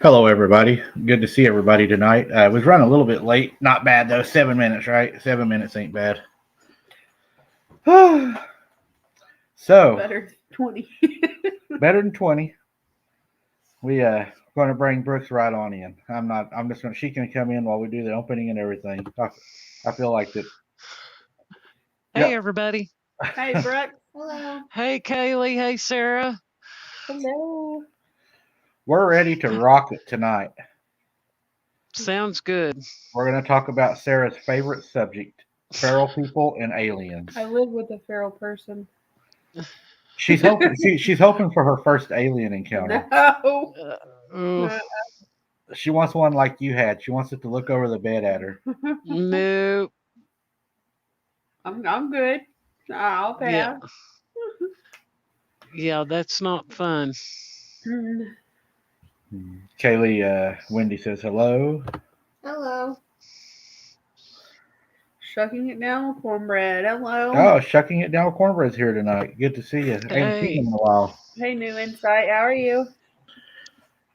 Hello, everybody. Good to see everybody tonight. I was running a little bit late. Not bad, though. 7 minutes, right? 7 minutes ain't bad. So, Better 20. better than 20. We going to bring Brooks right on in. I'm just going to, she can come in while we do the opening and everything. I feel like that. Hey, Yep. everybody. Hey, Brooke. Hello. Hey, Kaylee. Hey, Sarah. Hello. We're ready to rock it tonight. Sounds good. We're going to talk about Sarah's favorite subject, feral people and aliens. I live with a feral person. She's hoping she's hoping for her first alien encounter. No. Uh, She wants one like you had. She wants it to look over the bed at her. no. I'm good. I'll pass. Yeah. Yeah, that's not fun. Kaylee, Wendy says hello. Hello. Shucking it down with cornbread. Hello. Oh, shucking it down with cornbread's here tonight. Good to see you. I haven't seen Hey. him in a while. Hey, New Insight. How are you?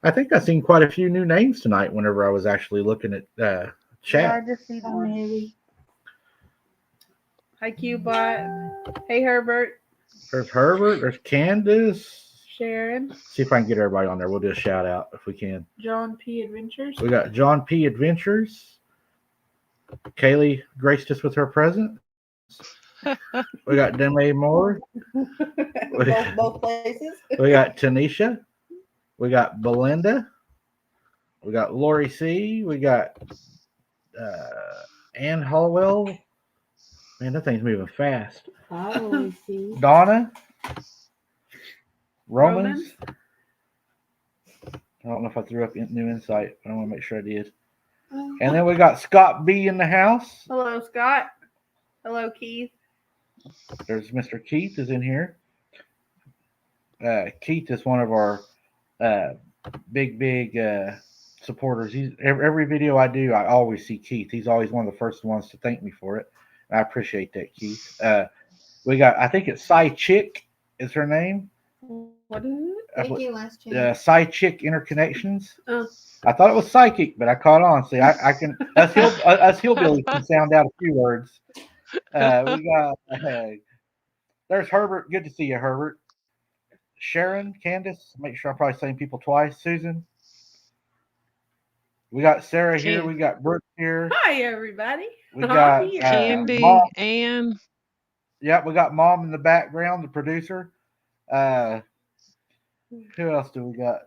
I think I've seen quite a few new names tonight whenever I was actually looking at chat. Yeah, I just see one. Maybe. Hi, Q-Bot. Hey, Herbert. There's Herbert. There's Candace. Sharon. See if I can get everybody on there. We'll do a shout out if we can. John P. Adventures. We got John P. Adventures. Kaylee graced us with her presence. We got Deme Moore. both places. We got Tanisha. We got Belinda. We got Lori C. We got Ann Hollowell. Man, that thing's moving fast. Donna. Romans. I don't know if I threw up New Insight, but I want to make sure I did. And then we got Scott B in the house. Hello, Scott. Hello, Keith. There's Mr. Keith is in here. Keith is one of our big supporters. He's every video I do, I always see Keith. He's always one of the first ones to thank me for it. I appreciate that, Keith. We got, I think it's Cy Chick is her name. What is it? Thank you, last chance. Psychic Interconnections. Oh. I thought it was psychic, but I caught on. See, I can us hillbillies can sound out a few words. We got there's Herbert. Good to see you, Herbert. Sharon, Candace. Make sure I'm probably saying people twice. Susan. We got Sarah here. Can- We got Brooke here. Hi, everybody. We I'm got here. Candy, Mom. Ann. Yep, we got Mom in the background, the producer. Who else do we got?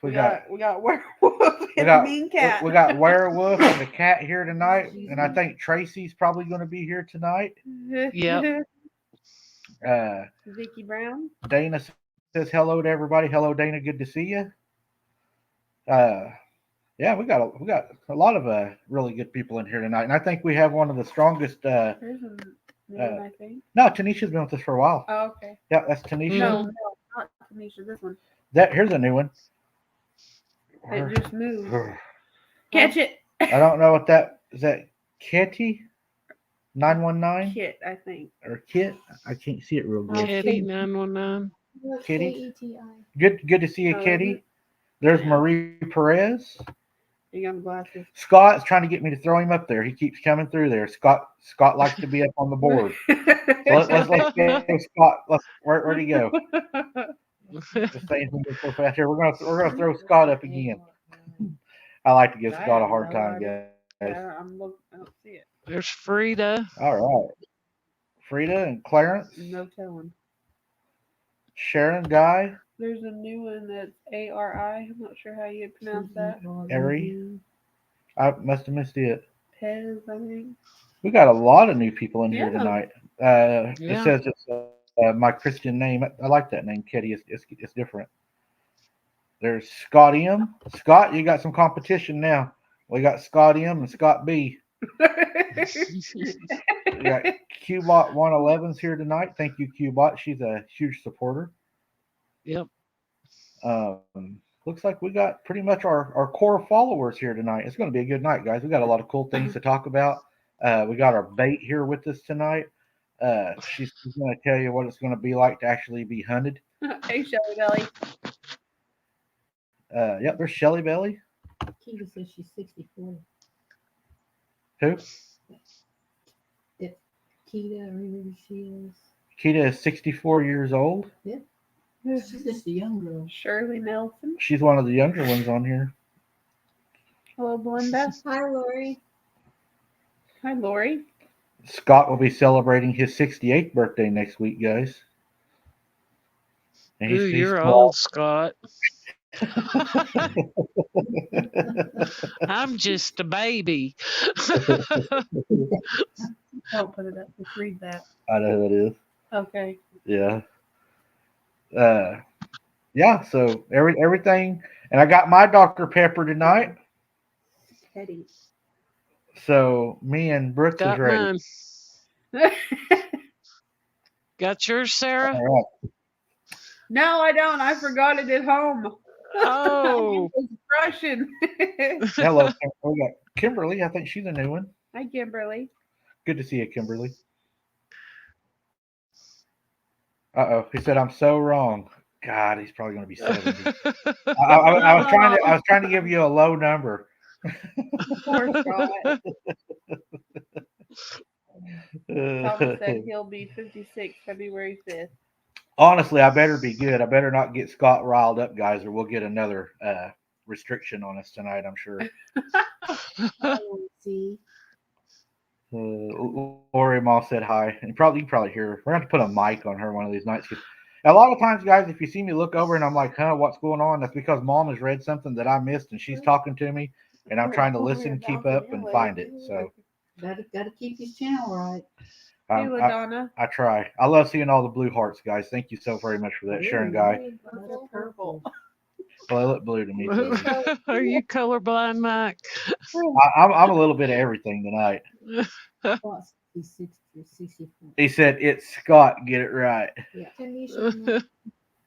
We got werewolf and mean cat. we got werewolf and the cat here tonight, and I think Tracy's probably going to be here tonight. Yep. Vicky Brown. Dana says hello to everybody. Hello, Dana. Good to see you. Yeah, we got a lot of really good people in here tonight, and I think we have one of the strongest. There's a new one, I think. No, Tanisha's been with us for a while. Oh, okay. Yeah, that's Tanisha. No, not Tanisha. This one. Here's a new one. It just moved. Catch it. I don't know what that is. That Kitty 919 Kit, I think. or Kit? I can't see it real good. Kitty 919. Kitty. Kitty. Good to see you, Oh, Kitty. There's Yeah. Marie Perez. You got glasses. Scott's trying to get me to throw him up there. He keeps coming through there. Scott likes to be up on the board. So let's go, Scott. Where'd he go? Just saying so fast here. We're gonna throw Scott up again. I like to give Scott a hard time, guys. I don't see it. There's Frida. All right. Frida and Clarence, No telling. Sharon, Guy, There's a new one that's ARI. I'm not sure how you pronounce that. Ari. I must have missed it. Pez, I think. We got a lot of new people in here Yeah. tonight. Yeah. It says it's my Christian name. I like that name, Kitty. It's different. There's Scott M. Scott, you got some competition now. We got Scott M and Scott B. We got Qbot 111's here tonight. Thank you, Qbot. She's a huge supporter. Yep. Looks like we got pretty much our core followers here tonight. It's going to be a good night, guys. We got a lot of cool things to talk about. We got our bait here with us tonight. She's going to tell you what it's going to be like to actually be hunted. Hey, Shelly Belly. Yep, there's Shelly Belly. Kita says she's 64. Who? Kita, remember she is. Kita is 64 years old. She's just a young girl. Shirley Nelson. She's one of the younger ones on here. Hello, Belinda. Hi, Lori. Hi, Lori. Scott will be celebrating his 68th birthday next week, guys. And Ooh, you're small. old, Scott. I'm just a baby. Don't put it up. Just read that. I know who it is. Okay. Yeah. Yeah, so everything. And I got my Dr. Pepper tonight. Teddy. So me and Brooks Got is ready. mine. Got yours, Sarah? All right. No, I don't. I forgot it at home. Oh. It was Russian. Hello. We got Kimberly. I think she's a new one. Hi, Kimberly. Good to see you, Kimberly. Uh-oh. He said, I'm so wrong. God, he's probably going to be 70. I was trying to give you a low number. Poor Scott. Thomas said he'll be 56 February 5th. Honestly, I better be good. I better not get Scott riled up, guys, or we'll get another restriction on us tonight, I'm sure. See. Lori Moss said hi. And you probably hear her. We're going to put a mic on her one of these nights. A lot of times, guys, if you see me look over and I'm like, what's going on? That's because Mom has read something that I missed and she's talking to me. And I'm trying to listen, keep up, and find it. So Gotta keep his channel right. Hey, LaDonna. I try. I love seeing all the blue hearts, guys. Thank you so very much for that, Sharon Guy. Purple. Well, they look blue to me too. Are you colorblind, Mike? I'm a little bit of everything tonight. Plus, he's 60 or 64. He said, it's Scott. Get it right. Yeah. Tanisha,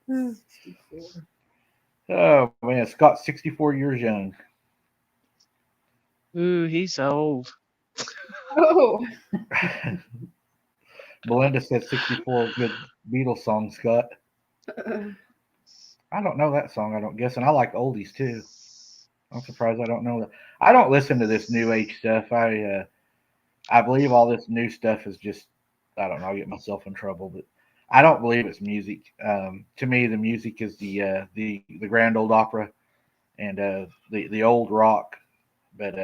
64. Oh, man. Scott's 64 years young. Ooh, he's old. Oh. Belinda said 64. Good Beatles song, Scott. I don't know that song. I don't guess, and I like oldies too. I'm surprised I don't know that. I don't listen to this new age stuff. I believe all this new stuff is just I don't know. I'll get myself in trouble, but I don't believe it's music. To me, the music is the grand old opera and the old rock. But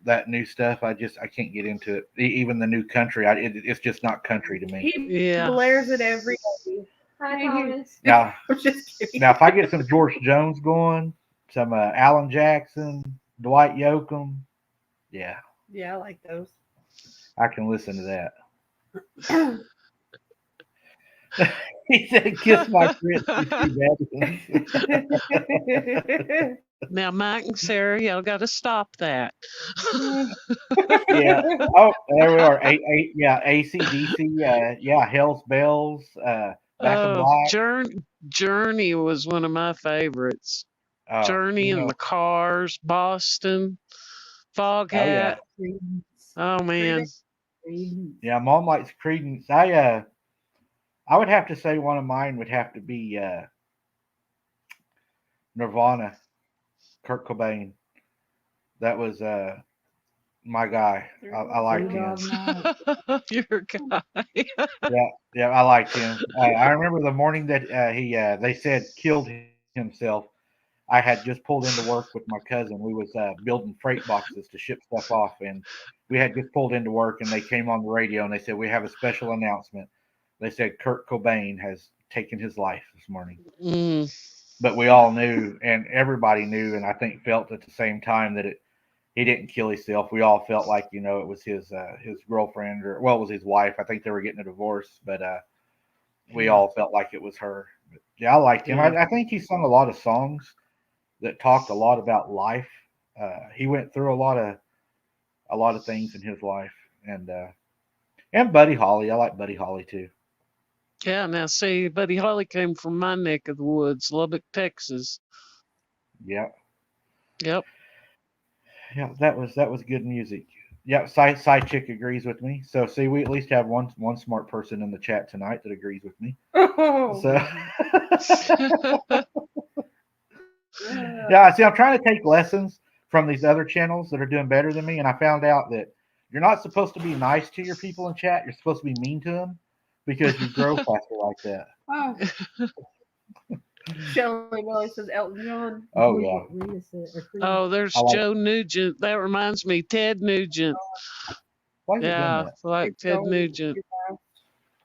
that new stuff, I can't get into it. Even the new country, it's just not country to me. He Yeah. blares it every day. Hi, Thomas. Now, I'm just kidding. now, if I get some George Jones going, some Alan Jackson, Dwight Yoakam, yeah, Yeah, I like those. I can listen to that. He said, "Kiss my grits, you two bad." Now, Mike and Sarah, y'all got to stop that. Yeah. Oh, there we are. Yeah, ACDC. Yeah, Hell's Bells. Back in Oh, Black. Journey was one of my favorites. Oh, Journey in the Cars, Boston, oh yeah, Foghat. Oh man, yeah. Mom likes Creedence. I would have to say one of mine would have to be Nirvana. Kurt Cobain. That was my guy. I liked him. your guy. Yeah, yeah, I liked him. I remember the morning that he they said killed himself. I had just pulled into work with my cousin. We was building freight boxes to ship stuff off, and we had just pulled into work, and they came on the radio and they said we have a special announcement. They said Kurt Cobain has taken his life this morning. Mm, But we all knew, and everybody knew, and I think felt at the same time that he didn't kill himself. We all felt like it was his girlfriend or well, it was his wife. I think they were getting a divorce, but we all felt like it was her. But, yeah, I liked him. yeah. I think he sung a lot of songs that talked a lot about life. He went through a lot of things in his life, and Buddy Holly. I like Buddy Holly too. Yeah, now see, Buddy Holly came from my neck of the woods, Lubbock, Texas. Yeah, Yep. yeah, that was good music. Yeah, side chick agrees with me. So see, we at least have one smart person in the chat tonight that agrees with me. Oh, So yeah, see, I'm trying to take lessons from these other channels that are doing better than me, and I found out that you're not supposed to be nice to your people in chat. You're supposed to be mean to them because you grow faster like that. Oh, Shelley Welly says Elton John. Oh yeah, Rita said, or Rita. Oh, there's I like. Joe Nugent. That reminds me, Ted Nugent. Why is it doing Yeah, that? like It's Ted so Nugent. fast.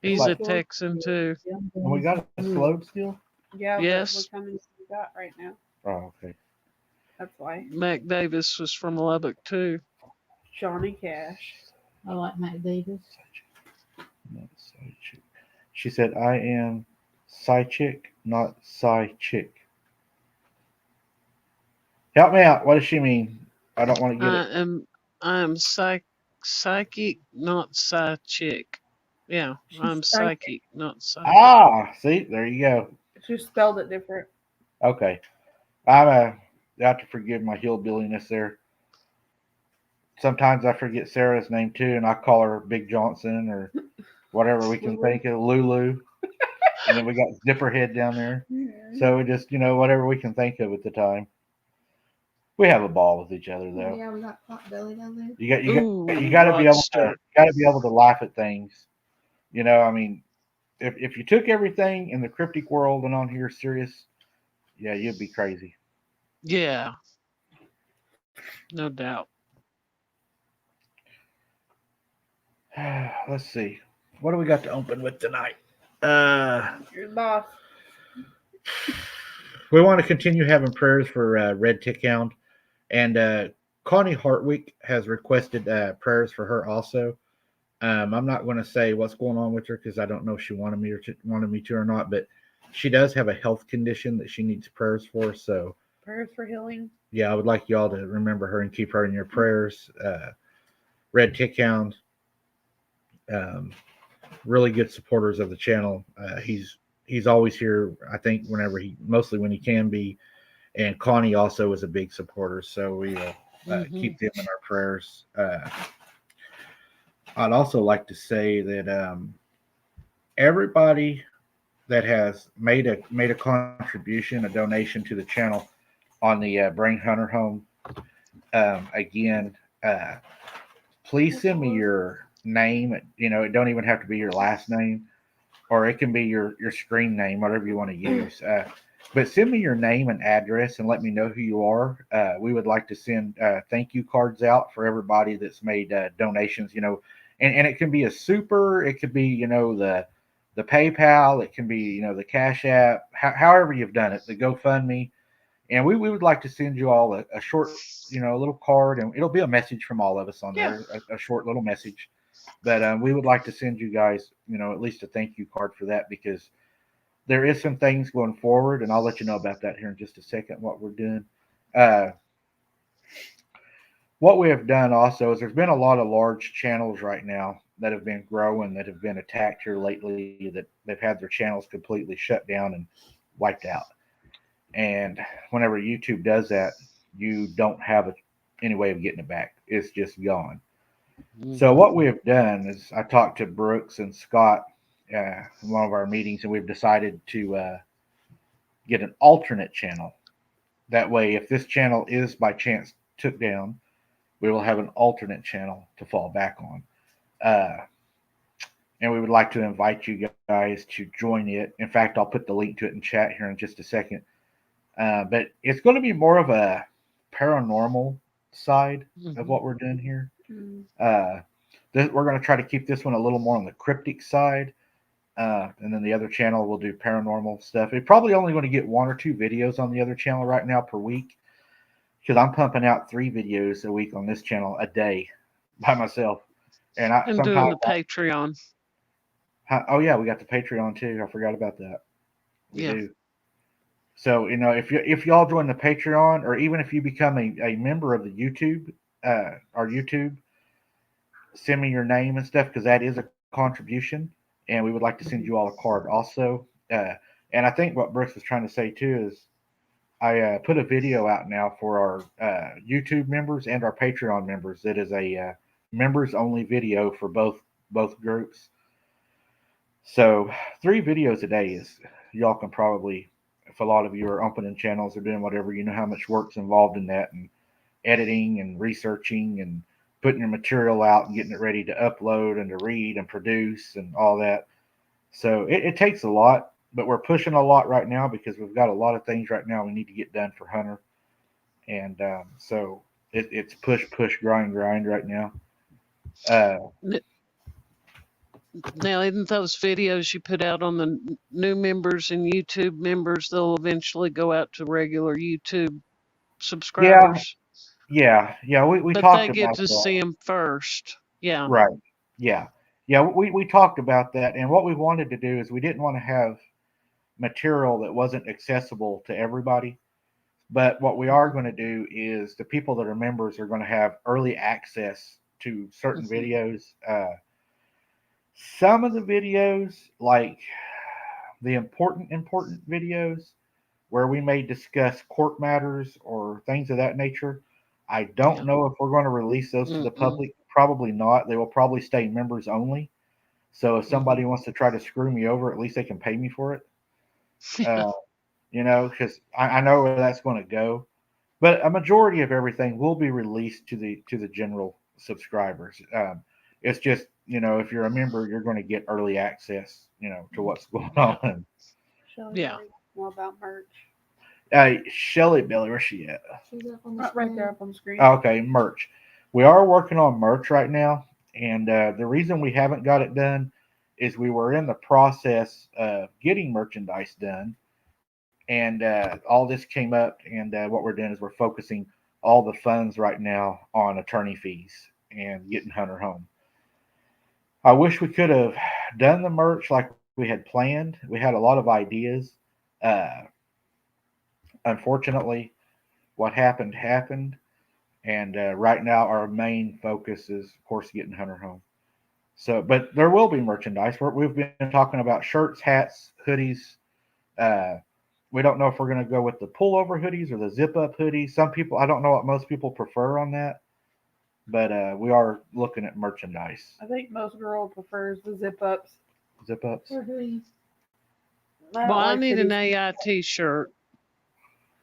He's like- a Texan too. And we got it slowed still. Yeah, Yes. but look how many we got right now. Oh, okay. That's why. Mac Davis was from Lubbock too. Johnny Cash. I like Matt Davis. Not side chick. She said, "I am side chick, not side chick." Help me out. What does she mean? I don't want to get it. I am psychic, not psychic. Yeah, She's I'm psychic. psychic, not psychic. Ah, see, there you go. She spelled it different. Okay, you have to forgive my hillbilliness there. Sometimes I forget Sarah's name too, and I call her Big Johnson or whatever we can Lulu. think of, Lulu. And then we got Zipperhead down there. So we just, whatever we can think of at the time. We have a ball with each other though. Yeah, we got Potbelly down there. You got to be able to laugh at things. I mean, if you took everything in the cryptic world and on here serious, yeah, you'd be crazy. Yeah, no doubt. Let's see. What do we got to open with tonight? Your boss. We want to continue having prayers for Red Tick Hound, and Connie Hartwick has requested prayers for her also. I'm not going to say what's going on with her because I don't know if she wanted me to or not, but she does have a health condition that she needs prayers for. So Prayers for healing. yeah, I would like y'all to remember her and keep her in your prayers. Red Tick Hound, really good supporters of the channel. He's always here. I think mostly when he can be, and Connie also is a big supporter. So we keep them in our prayers. I'd also like to say that everybody that has made a contribution, a donation to the channel on the Brain Hunter home. Again, uh, please send me your name. It don't even have to be your last name, or it can be your screen name, whatever you want to use. But send me your name and address and let me know who you are. We would like to send thank you cards out for everybody that's made donations. And it can be a super. It could be the PayPal. It can be the Cash App. However you've done it, the GoFundMe. And we would like to send you all a short, a little card, and it'll be a message from all of us on Yeah. there, a short little message. But we would like to send you guys, at least a thank you card for that, because there is some things going forward, and I'll let you know about that here in just a second, what we're doing. Uh, what we have done also is there's been a lot of large channels right now that have been growing, that have been attacked here lately, that they've had their channels completely shut down and wiped out. And whenever YouTube does that, you don't have any way of getting it back. It's just gone. So what we have done is I talked to Brooks and Scott in one of our meetings, and we've decided to get an alternate channel. That way, if this channel is by chance took down, we will have an alternate channel to fall back on. And we would like to invite you guys to join it. In fact, I'll put the link to it in chat here in just a second. But it's going to be more of a paranormal side of what we're doing here. We're going to try to keep this one a little more on the cryptic side. And then the other channel will do paranormal stuff. It's probably only going to get 1 or 2 videos on the other channel right now per week, because I'm pumping out 3 videos a week on this channel a day by myself. And doing the Patreon. Oh yeah, we got the Patreon too. I forgot about that. We do. So if y'all join the Patreon, or even if you become a member of the YouTube, our YouTube, send me your name and stuff, because that is a contribution, and we would like to send you all a card also. And I think what Brooks was trying to say too is I put a video out now for our YouTube members and our Patreon members. That is a members only video for both groups. So 3 videos a day is, y'all can probably, if a lot of you are opening channels or doing whatever, you know how much work's involved in that, and editing and researching and putting your material out and getting it ready to upload and to read and produce and all that. So it takes a lot, but we're pushing a lot right now because we've got a lot of things right now we need to get done for Hunter. And so it's push, grind right now. Now, isn't those videos you put out on the new members and YouTube members, they'll eventually go out to regular YouTube subscribers? Yeah. We but talked they get about to that. see them first. Yeah. Right. Yeah. We talked about that, and what we wanted to do is we didn't want to have material that wasn't accessible to everybody. But what we are going to do is the people that are members are going to have early access to certain videos. Some of the videos, like the important videos, where we may discuss court matters or things of that nature, I don't know if we're going to release those to the public. Probably not. They will probably stay members only. So if somebody wants to try to screw me over, at least they can pay me for it. Because I know where that's going to go. But a majority of everything will be released to the general subscribers. It's just, if you're a member, you're going to get early access, to what's going on. Shelly, more about merch. Shelly Billy, where's she at? She's up on the Right there up on the screen. Okay, merch. We are working on merch right now, and the reason we haven't got it done is we were in the process of getting merchandise done, and all this came up, and what we're doing is we're focusing all the funds right now on attorney fees and getting Hunter home. I wish we could have done the merch like we had planned. We had a lot of ideas. Unfortunately, what happened, and right now our main focus is, of course, getting Hunter home. So, but there will be merchandise. We've been talking about shirts, hats, hoodies. We don't know if we're going to go with the pullover hoodies or the zip-up hoodies. Some people, I don't know what most people prefer on that, but we are looking at merchandise. I think most girl prefers the zip-ups. Zip-ups? Or hoodies. Well, I like need that an he's- AI T-shirt.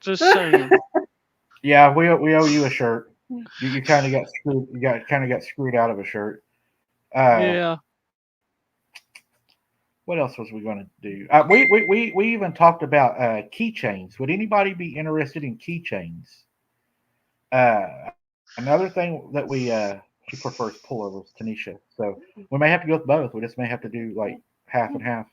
Just saying. Yeah, we owe you a shirt. You kind of got screwed. You kind of got screwed out of a shirt. Yeah. What else was we going to do? We even talked about keychains. Would anybody be interested in keychains? Another thing that she prefers pullovers, Tanisha. So we may have to go with both. We just may have to do like half and half.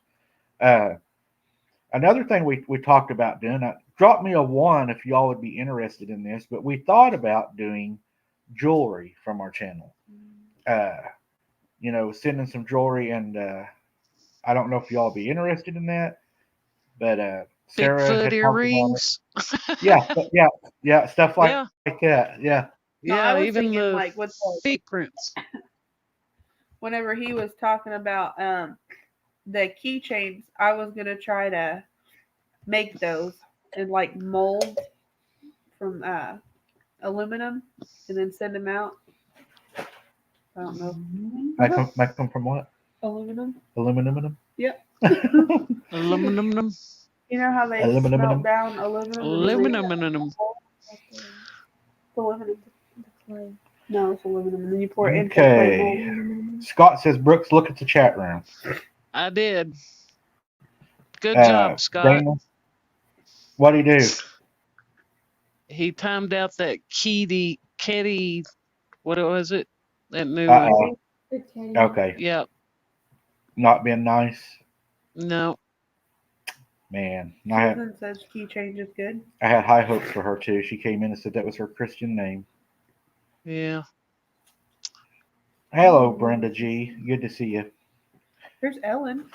Another thing we talked about doing. Drop me a 1 if y'all would be interested in this. But we thought about doing jewelry from our channel. Sending some jewelry, and I don't know if y'all be interested in that. But Sarah Bigfoot had talked about it. earrings. Yeah, stuff like Yeah. that. Yeah. No, Yeah, I was even thinking the like with the, feet prints. whenever he was talking about the keychains, I was gonna try to make those and like mold from aluminum and then send them out. I don't know. Make them from what? Aluminum. Aluminum. Yep. Aluminum. You know how they Aluminum. smelt down aluminum? and then they- Aluminum. It's aluminum. No, it's aluminum. And then you pour it into Okay. clay mold. Scott says, Brooks, look at the chat room. I did. Good job, Scott. Dana, what'd he do? He timed out that kitty, what was it? That new Uh-oh. Good Katie. Okay. Yep. Not being nice. No. Man, Susan says key change is good. I had high hopes for her too. She came in and said that was her Christian name. Yeah. Hello, Brenda G. Good to see you. There's Ellen.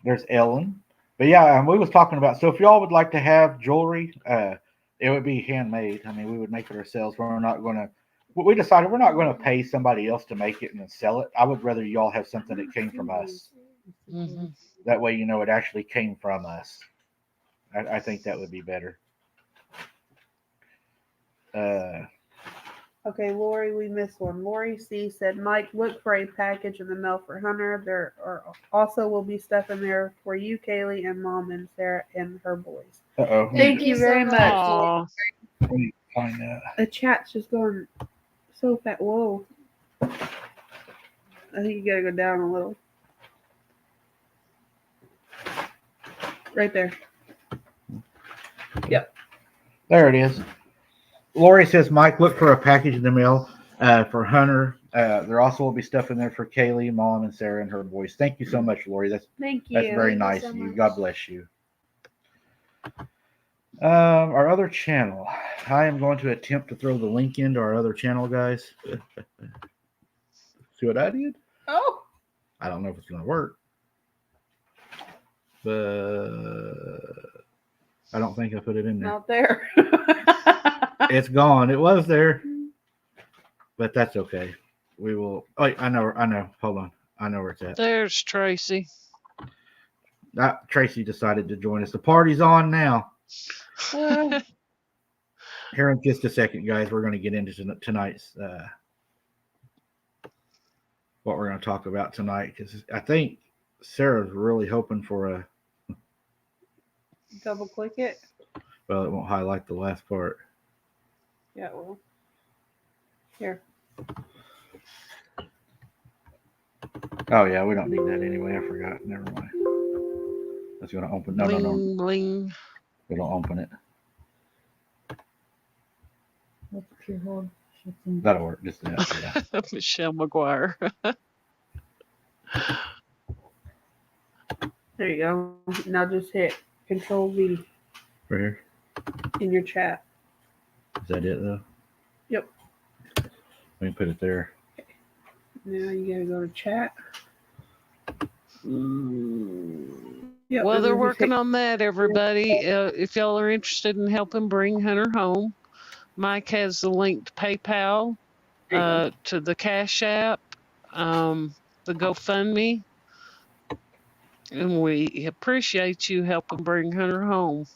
There's Ellen. But yeah, we was talking about, so if y'all would like to have jewelry, it would be handmade. I mean, we would make it ourselves. We decided we're not going to pay somebody else to make it and then sell it. I would rather y'all have something that came from us. Hmm. That way, it actually came from us. I think that would be better. Okay, Lori, we missed one. Lori C said, Mike, look for a package in the mail for Hunter. There also will be stuff in there for you, Kaylee, and Mom and Sarah and her boys. Uh-oh. Thank you very much. Aw. Let me find that. The chat's just going so fast. Whoa. I think you gotta go down a little. Right there. Yep. There it is. Lori says, Mike, look for a package in the mail for Hunter. There also will be stuff in there for Kaylee, Mom, and Sarah and her boys. Thank you so much, Lori. That's Thank you. very Thank you nice so of you. much. God bless you. Our other channel. I am going to attempt to throw the link into our other channel, guys. See what I did? Oh. I don't know if it's going to work. But I don't think I put it in there. Not there. It's gone. It was there. But that's okay. We will. Oh, I know. Hold on. I know where it's at. There's Tracy. Tracy decided to join us. The party's on now. Here in just a second, guys. We're going to get into tonight's what we're going to talk about tonight, because I think Sarah's really hoping for a. Double click it. Well, it won't highlight the last part. Yeah, it will. Here. Oh yeah, we don't need that anyway. I forgot. Never mind. That's going to open. No. Bling, bling. It'll open it. That's pure hold. Shut in. That'll work. Just that. Yeah. Michelle McGuire. There you go. Now just hit Control V Right here. in your chat. Is that it though? Yep. We can put it there. Now you gotta go to chat. Yep, Well, and they're then just working hit- on that, everybody. If y'all are interested in helping bring Hunter home, Mike has the link to PayPal, There you go. to the Cash App, the GoFundMe. And we appreciate you helping bring Hunter home.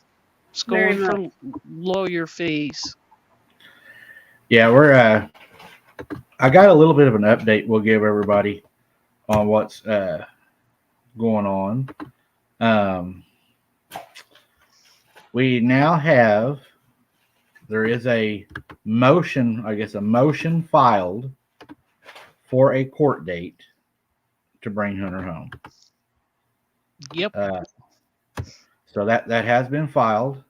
It's Very going for lawyer fees. Yeah, we're. I got a little bit of an update. We'll give everybody on what's going on. We now have, there is a motion, I guess, a motion filed for a court date to bring Hunter home. Yep. So that has been filed.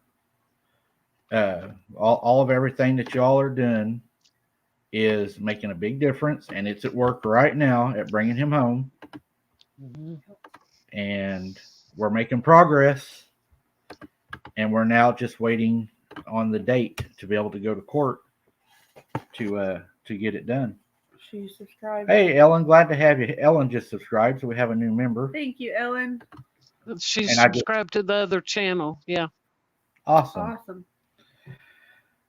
All of everything that y'all are doing is making a big difference, and it's at work right now at bringing him home. Mhm. And we're making progress, and we're now just waiting on the date to be able to go to court to get it done. She subscribed. Hey, Ellen, glad to have you. Ellen just subscribed, so we have a new member. Thank you, Ellen. She's And I just- subscribed to the other channel. Yeah. Awesome. Awesome.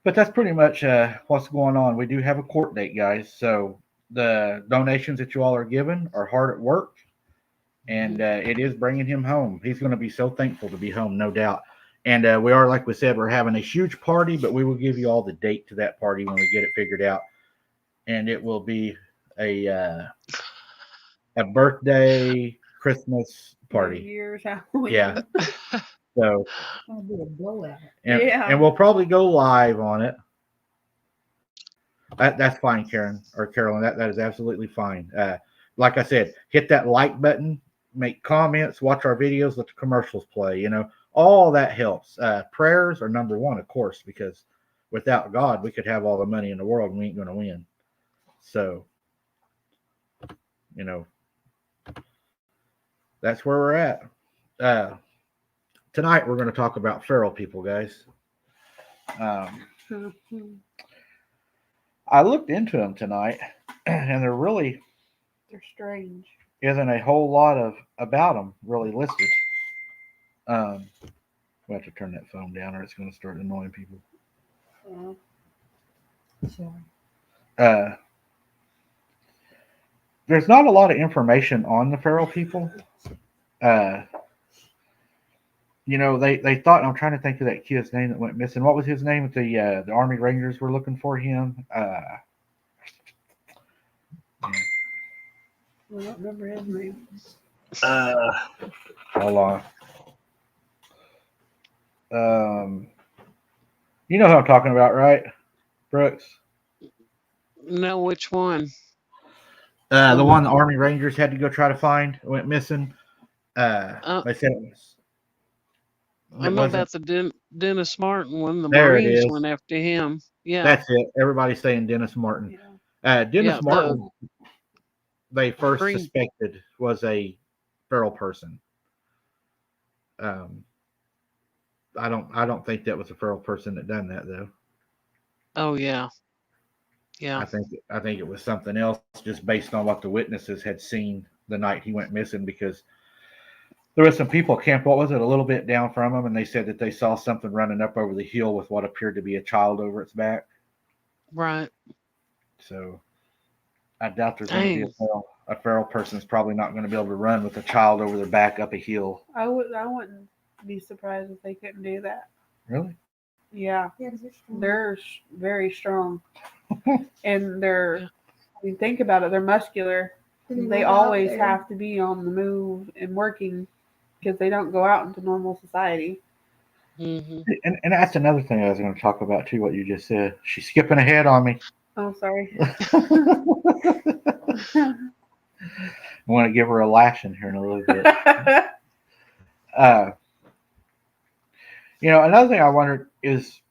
But that's pretty much what's going on. We do have a court date, guys. So the donations that you all are giving are hard at work, and it is bringing him home. He's going to be so thankful to be home, no doubt. And we are, like we said, we're having a huge party, but we will give you all the date to that party when we get it figured out. And it will be a birthday, Christmas New party. Year's, Halloween. Yeah. So, It's gonna be a blowout. and we'll probably go live on it. That's fine, Karen or Carolyn. That is absolutely fine. Like I said, hit that like button, make comments, watch our videos, let the commercials play. You know, all that helps. Prayers are number one, of course, because without God, we could have all the money in the world and we ain't going to win. So, you know, that's where we're at. Tonight, we're going to talk about feral people, guys. I looked into them tonight, and there really They're strange. isn't a whole lot about them really listed. We have to turn that phone down, or it's going to start annoying people. Sure. There's not a lot of information on the feral people. You know, they thought. I'm trying to think of that kid's name that went missing. What was his name? The Army Rangers were looking for him. I don't remember his name. Hold on. You know who I'm talking about, right, Brooks? No, which one? The one the Army Rangers had to go try to find went missing. They said it was. I know about the Dennis Martin one. The There it Marines is. went after him. Yeah. That's it. Everybody's saying Dennis Martin. Yeah. Dennis Yeah, Martin, they first Green- suspected was a feral person. I don't think that was a feral person that done that though. Oh yeah. Yeah. I think it was something else, just based on what the witnesses had seen the night he went missing, because there was some people camped, what was it, a little bit down from him, and they said that they saw something running up over the hill with what appeared to be a child over its back. Right. So I doubt there's going to be a feral person's probably not going to be able to run with a child over their back up a hill. I wouldn't be surprised if they couldn't do that. Really? Yeah. Yeah, 'cause They're very strong. And I mean, think about it, they're muscular. They always have to be on the move and working because they don't go out into normal society. Hmm. And that's another thing I was going to talk about too, what you just said. She's skipping ahead on me. Oh, sorry. I want to give her a lashing here in a little bit. You know, another thing I wondered is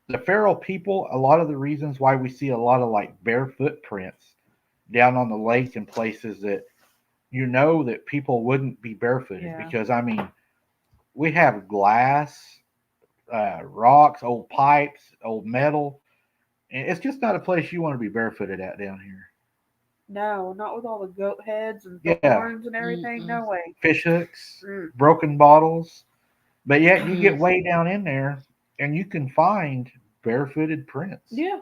the feral people, a lot of the reasons why we see a lot of like bare footprints down on the lake and places that you know that people wouldn't be barefooted. Yeah. Because I mean, we have glass, rocks, old pipes, old metal, and it's just not a place you want to be barefooted at down here. No, not with all the goat heads and Yeah. horns and everything. Mm-mm. No way. Fish hooks, Mm. broken bottles, but yet you get way down in there and you can find barefooted prints. Yeah.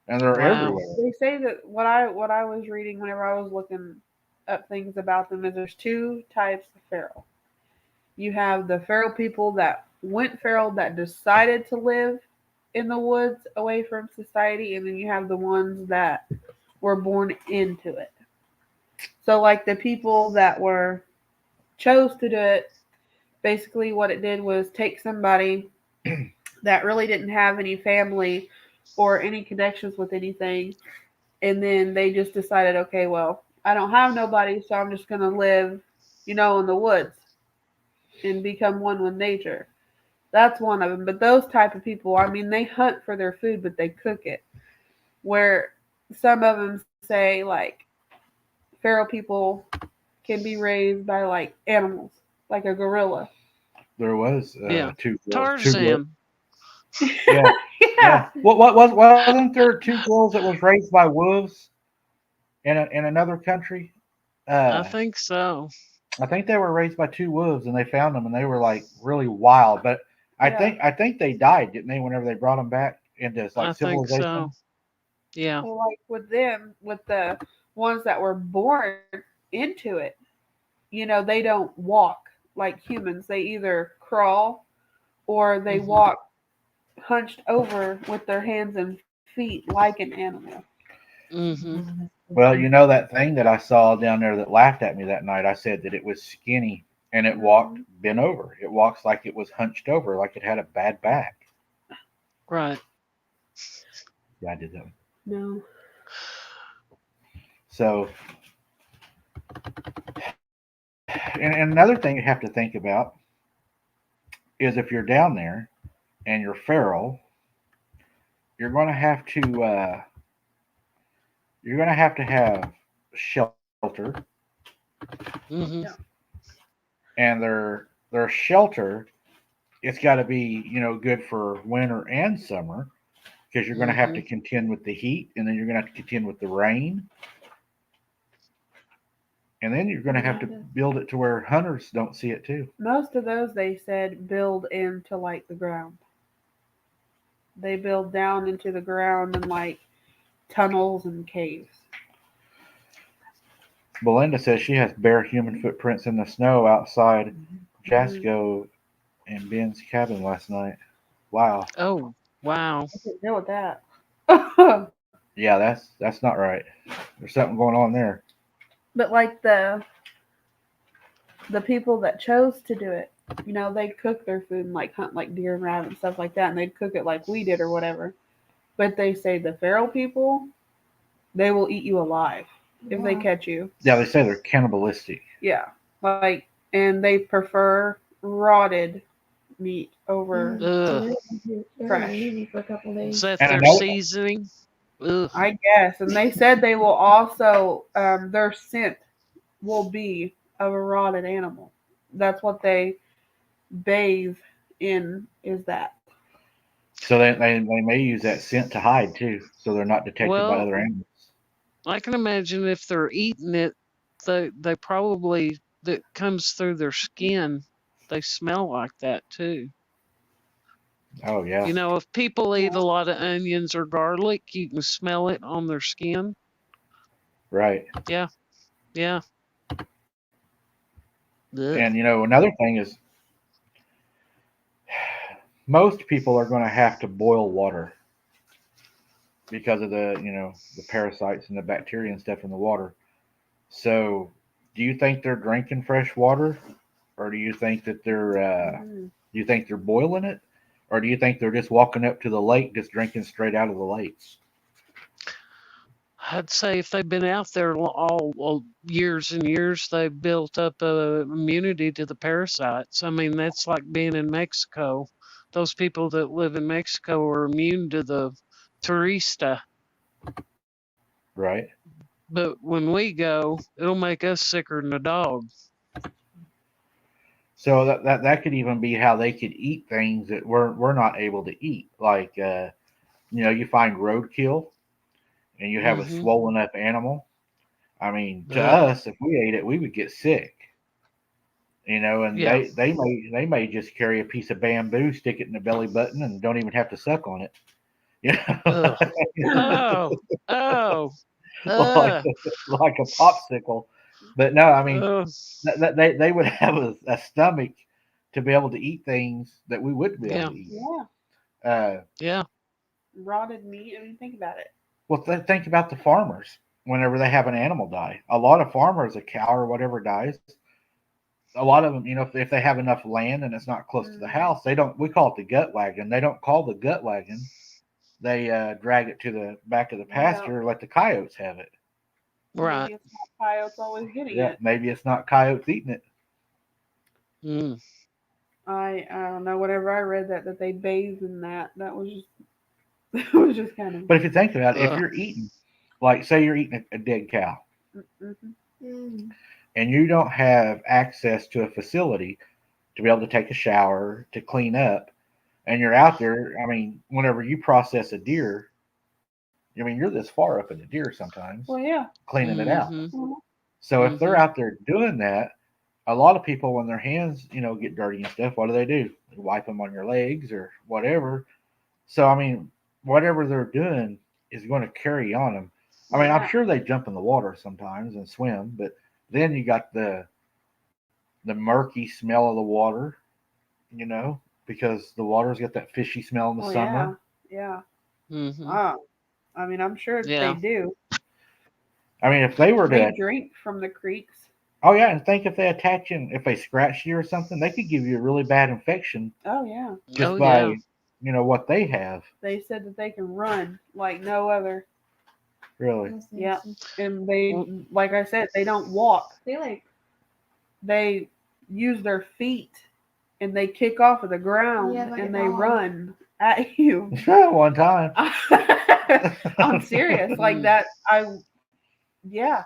And they're Wow. everywhere. They say that what I was reading whenever I was looking up things about them is there's two types of feral. You have the feral people that went feral that decided to live in the woods away from society, and then you have the ones that were born into it. So like the people that chose to do it, basically what it did was take somebody that really didn't have any family or any connections with anything. And then they just decided, okay, well, I don't have nobody, so I'm just going to live, in the woods and become one with nature. That's one of them. But those type of people, I mean, they hunt for their food, but they cook it. Where some of them say, like, feral people can be raised by, like, animals, like a gorilla. There was Yeah. two girls. Tarzan. Yeah, yeah. Yeah. What wasn't there two girls that was raised by wolves in another country? I Uh, think so. I think they were raised by two wolves, and they found them, and they were like really wild. But Yeah. I think they died, didn't they? Whenever they brought them back into like I think civilization. so. Yeah. Well, like with them, with the ones that were born into it, they don't walk like humans. They either crawl or they Hmm. walk hunched over with their hands and feet like an animal. Hmm. Well, you know that thing that I saw down there that laughed at me that night. I said that it was skinny and it walked Mhm. bent over. It walks like it was hunched over, like it had a bad back. Right. Yeah, I did that one. No. So, and another thing you have to think about is if you're down there and you're feral, you're going to have to you're going to have shelter, Hmm. Yeah. and their shelter it's got to be good for winter and summer because you're going to have Hmm. to contend with the heat, and then you're going to have to contend with the rain, and then you're going to have Yeah. to build it to where hunters don't see it too. Most of those they said build into like the ground. They build down into the ground and like tunnels and caves. Belinda says she has bare human footprints in the snow outside Mm. Jasco and Ben's cabin last night. Wow. Oh, wow. I can deal with that. Yeah, that's not right. There's something going on there. But like the people that chose to do it, they cook their food and like hunt like deer and rabbit and stuff like that, and they'd cook it like we did or whatever. But they say the feral people, they will eat you alive if they Wow. catch you. Yeah, they say they're cannibalistic. Yeah, like, and they prefer rotted meat over Ugh. They're gonna fresh. leave you for a couple Is days. that And their another seasoning? Ugh. I guess, and they said they will also their scent will be of a rotted animal. That's what they bathe in. Is that? so they may use that scent to hide too, so they're not detected by Well, other animals. I can imagine if they're eating it, they probably that comes through their skin. They smell like that too. Oh yeah, If people eat Yeah. a lot of onions or garlic, you can smell it on their skin. right. Yeah, yeah. Ugh. And another thing is most people are going to have to boil water because of the parasites and the bacteria and stuff in the water. So, do you think they're drinking fresh water, or do you think that Mm. do you think they're boiling it, or do you think they're just walking up to the lake just drinking straight out of the lake? I'd say if they've been out there all years and years, they've built up a immunity to the parasites. I mean, that's like being in Mexico. Those people that live in Mexico are immune to the turista, Right. but when we go, it'll make us sicker than a dog. So that could even be how they could eat things that we're not able to eat. Like you find roadkill and you have a Hmm. swollen up animal. I mean, to Ugh. us, if we ate it, we would get sick. And Yeah. they may just carry a piece of bamboo, stick it in the belly button, and don't even have to suck on it. Ugh. Oh. Oh. like Uh. like a popsicle. But no, I mean Uh. they would have a stomach to be able to eat things that we wouldn't be able Yeah. to eat. Yeah, Uh, Yeah. rotted meat. I mean, think about it. well, think about the farmers. Whenever they have an animal die, a lot of farmers, a cow or whatever dies, a lot of them, if they have enough land and it's not close to the house, they don't. We call it the gut wagon. They don't call the gut wagon. They drag it to the back of the pasture, let the coyotes have it. Right. Maybe it's not coyotes always getting Yeah, it. maybe it's not coyotes eating it. Mm. I don't know. Whenever I read that they bathe in that was just that was just kind of. But if you think about it, if Ugh. you're eating, like say you're eating a dead cow, Mhm. Mm. and you don't have access to a facility to be able to take a shower, to clean up, and you're out there, I mean, whenever you process a deer, I mean, you're this far up in the deer sometimes, Well, yeah. cleaning it out. Mhm. Mhm. So if they're Mhm. out there doing that, a lot of people, when their hands, get dirty and stuff, what do? They wipe them on your legs or whatever. So, I mean, whatever they're doing is going to carry on them. I mean, I'm Yeah. sure they jump in the water sometimes and swim, but then you got the murky smell of the water, because the water's got that fishy smell in the Well, summer. yeah. Mhm. Oh, I mean, I'm sure that they Yeah. do. I mean, if they were They to, drink from the creeks. oh yeah, and think if they attach you, if they scratch you or something, they could give you a really bad infection Oh yeah. just Oh by, yeah. what they have. They said that they can run like no other. Really, That's Yeah. nasty. And they, Well, like I said, they don't walk. They like, They use their feet and they kick off of the ground Yeah, like a and they dog. run at you. one time. I'm serious. Like mm. that. Yeah.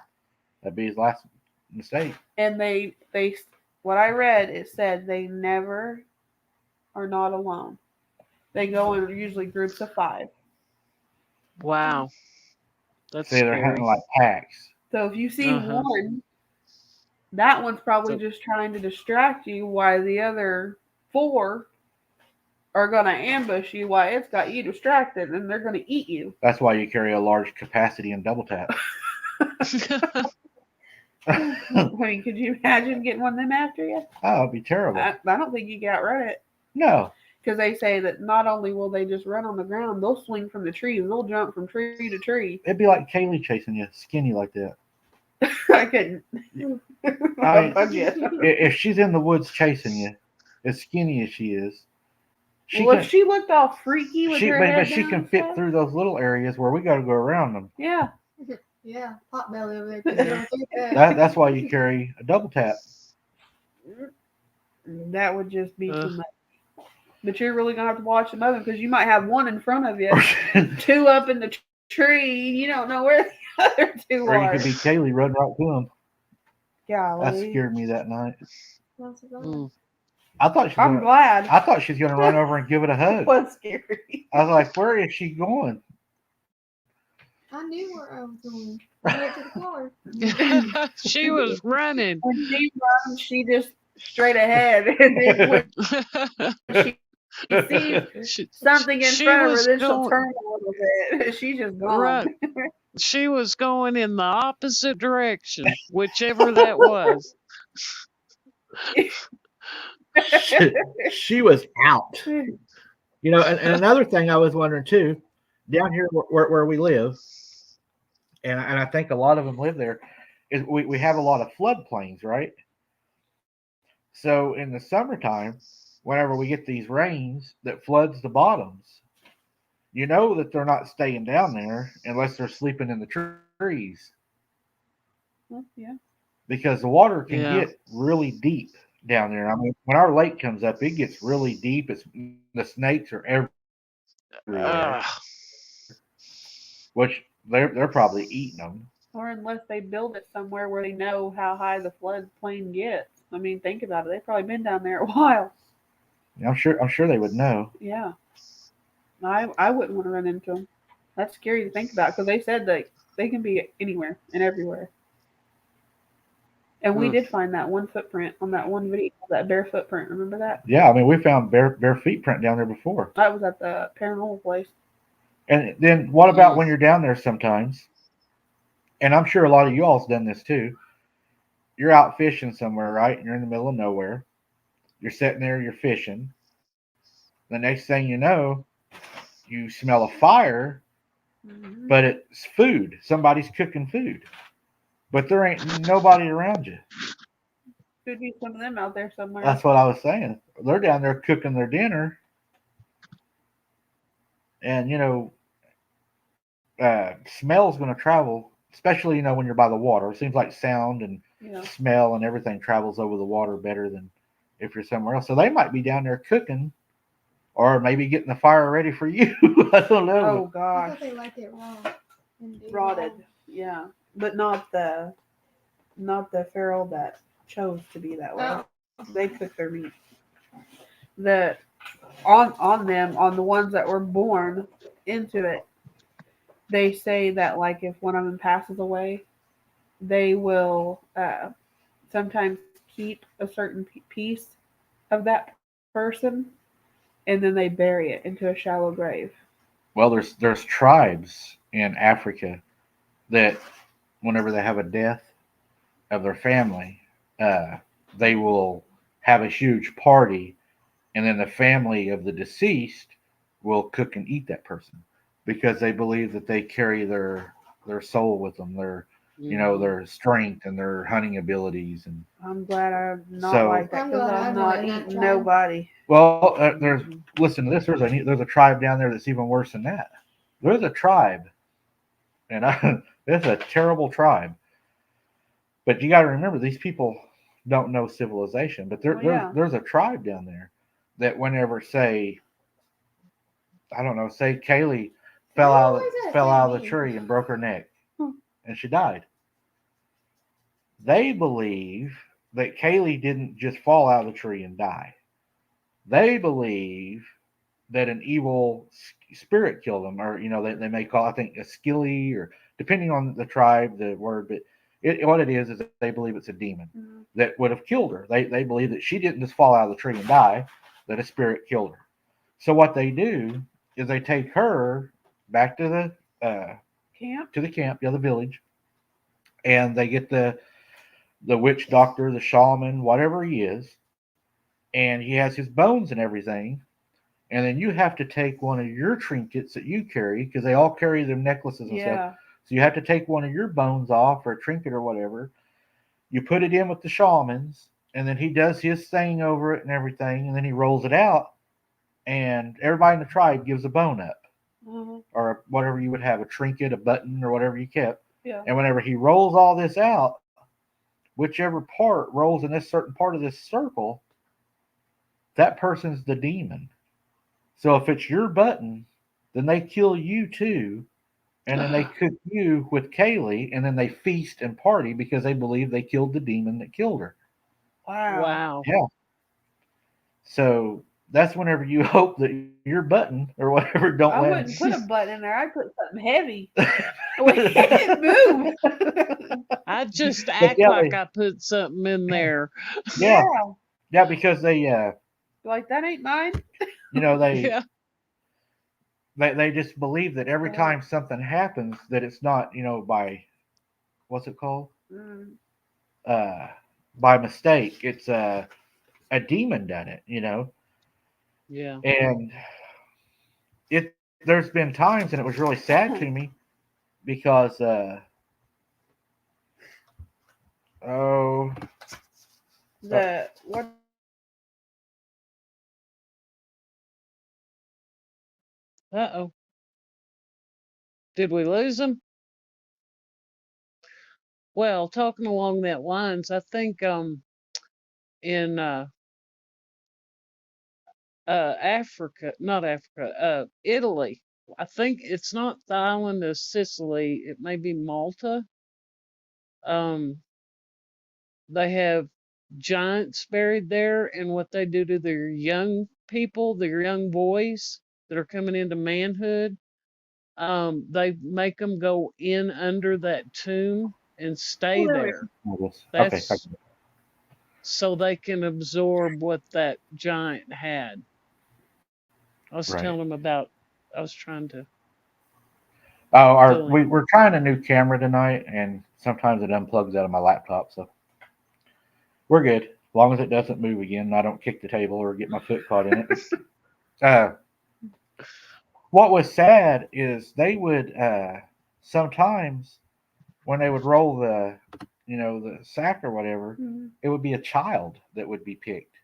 That'd be his last mistake. And they, what I read, it said they never are not alone. They go in usually groups of 5. Wow. That's See, they're hunting scary. like packs. So if you see Uh-huh. one, that one's probably So just trying to distract you, while the other 4 are gonna ambush you while it's got you distracted, and they're gonna eat you. That's why you carry a large capacity and double tap. I mean, could you imagine getting one of them after you? Oh, it'd be terrible. I don't think you can outrun it. No, Because they say that not only will they just run on the ground, they'll swing from the trees. They'll jump from tree to tree. it'd be like Kaylee chasing you, skinny like that. I couldn't. I mean, Bug you. if she's in the woods chasing you, as skinny as she is, she Well, can. if she looked all freaky with her But head she down can and fit stuff, through those little areas where we got to go around them. yeah, yeah, pot belly over there. Couldn't go through that. That's why you carry a double tap. that would just be too much. But you're really gonna have to watch them other because you might have one in front of you, 2 up in the tree. You don't know where the other 2 Or you are. could be Kaylee running right to them. That Golly, scared me that night. Lots of fun. mm. I thought I'm glad. I thought she was gonna run over and give it a It hug. was scary. I was like, where is she going? I knew where I was going. I went to the car. She was running. When she runs, she just straight ahead, and then when she sees she, something in she front of her, was then she'll going turn a little bit. She's just gone. right. She was going in the opposite direction, whichever that was. She was out. And another thing I was wondering too, down here where we live, and I think a lot of them live there, is we have a lot of floodplains, right? So in the summertime, whenever we get these rains that floods the bottoms, you know that they're not staying down there unless they're sleeping in the trees, Well, yeah. because the water can Yeah. get really deep down there. I mean, when our lake comes up, it gets really deep. The snakes are everywhere, Ugh. which they're probably eating them. Or unless they build it somewhere where they know how high the floodplain gets. I mean, think about it. They've probably been down there a while. I'm sure they would know. Yeah. I wouldn't want to run into them. That's scary to think about because they said they can be anywhere and everywhere. And we Hmm. did find that one footprint on that one video, that bare footprint. Remember that? Yeah, I mean, we found bare feet print down there before. That was at the paranormal place. And then what about Mm. when you're down there sometimes? And I'm sure a lot of you all's done this too. You're out fishing somewhere, right? And you're in the middle of nowhere. You're sitting there, you're fishing. The next thing you know, you smell a fire, Mm-hmm. but it's food. Somebody's cooking food. But there ain't nobody around you. Could be some of them out there somewhere. That's what I was saying. They're down there cooking their dinner, and smell's going to travel, especially when you're by the water. It seems like sound and Yeah. smell and everything travels over the water better than if you're somewhere else. So they might be down there cooking, or maybe getting the fire ready for you. I don't know. Oh I gosh, thought they liked it raw. And do rotted. raw. Yeah, but not the feral that chose to be that way. Oh. They cook their meat. The on them, on the ones that were born into it, they say that like if one of them passes away, they will sometimes keep a certain piece of that person, and then they bury it into a shallow grave. Well, there's tribes in Africa that whenever they have a death of their family, uh, they will have a huge party, and then the family of the deceased will cook and eat that person because they believe that they carry their soul with them, Hmm. their strength and their hunting abilities, and I'm glad I'm not so. like that I'm because glad I'm I'm not not in that eating tribe. nobody. Well, there's Hmm. listen to this. There's a tribe down there that's even worse than that. There's a tribe, and it's a terrible tribe. But you got to remember, these people don't know civilization. But Well, yeah, there's a tribe down there that whenever, say, I don't know, say Kaylee Why you always gotta fell say out of the me? tree and broke her neck Hmm. and she died. They believe that Kaylee didn't just fall out of the tree and die. They believe that an evil spirit killed them, or they may call, I think, a skilly, or depending on the tribe, the word. But what it is they believe it's a demon mhm. that would have killed her. They believe that she didn't just fall out of the tree and die; that a spirit killed her. So what they do is they take her back Camp. to the camp, the other village, and they get the witch doctor, the shaman, whatever he is, and he has his bones and everything. And then you have to take one of your trinkets that you carry, because they all carry their necklaces and stuff. Yeah. So you have to take one of your bones off, or a trinket or whatever. You put it in with the shaman's, and then he does his thing over it and everything, and then he rolls it out, and everybody in the tribe gives a bone up, Hmm. or whatever you would have, a trinket, a button, or whatever you kept. Yeah. And whenever he rolls all this out, whichever part rolls in this certain part of this circle, that person's the demon. So if it's your button, then they kill you too, and then they cook you with Kaylee, and then they feast and party because they believe they killed the demon that killed her. Wow. Wow. Yeah. So that's whenever you hope that your button or whatever don't I land. wouldn't put a button in there. I'd put something heavy. but It move. I just act yeah, like I put something in there. yeah, Yeah. yeah, because Like that ain't mine. you know, they Yeah. they just believe that every Uh, time something happens, that it's not by, what's it called, mm, uh, by mistake. It's a demon done it. Yeah. And there's been times, and it was really sad to me because oh uh, the what? Uh-oh. Did we lose them? Well, talking along that lines, I think in Africa, not Africa, Italy. I think it's not the island of Sicily. It may be Malta. Um, they have giants buried there, and what they do to their young people, their young boys that are coming into manhood, they make them go in under that tomb and stay there. okay. That's so they can absorb what that giant had. I was Right. telling them about. I was trying to Oh, fill in. we're trying a new camera tonight, and sometimes it unplugs out of my laptop, so we're good as long as it doesn't move again and I don't kick the table or get my foot caught in it. Uh, what was sad is they would sometimes, when they would roll the sack or whatever, it would be a child that would be picked.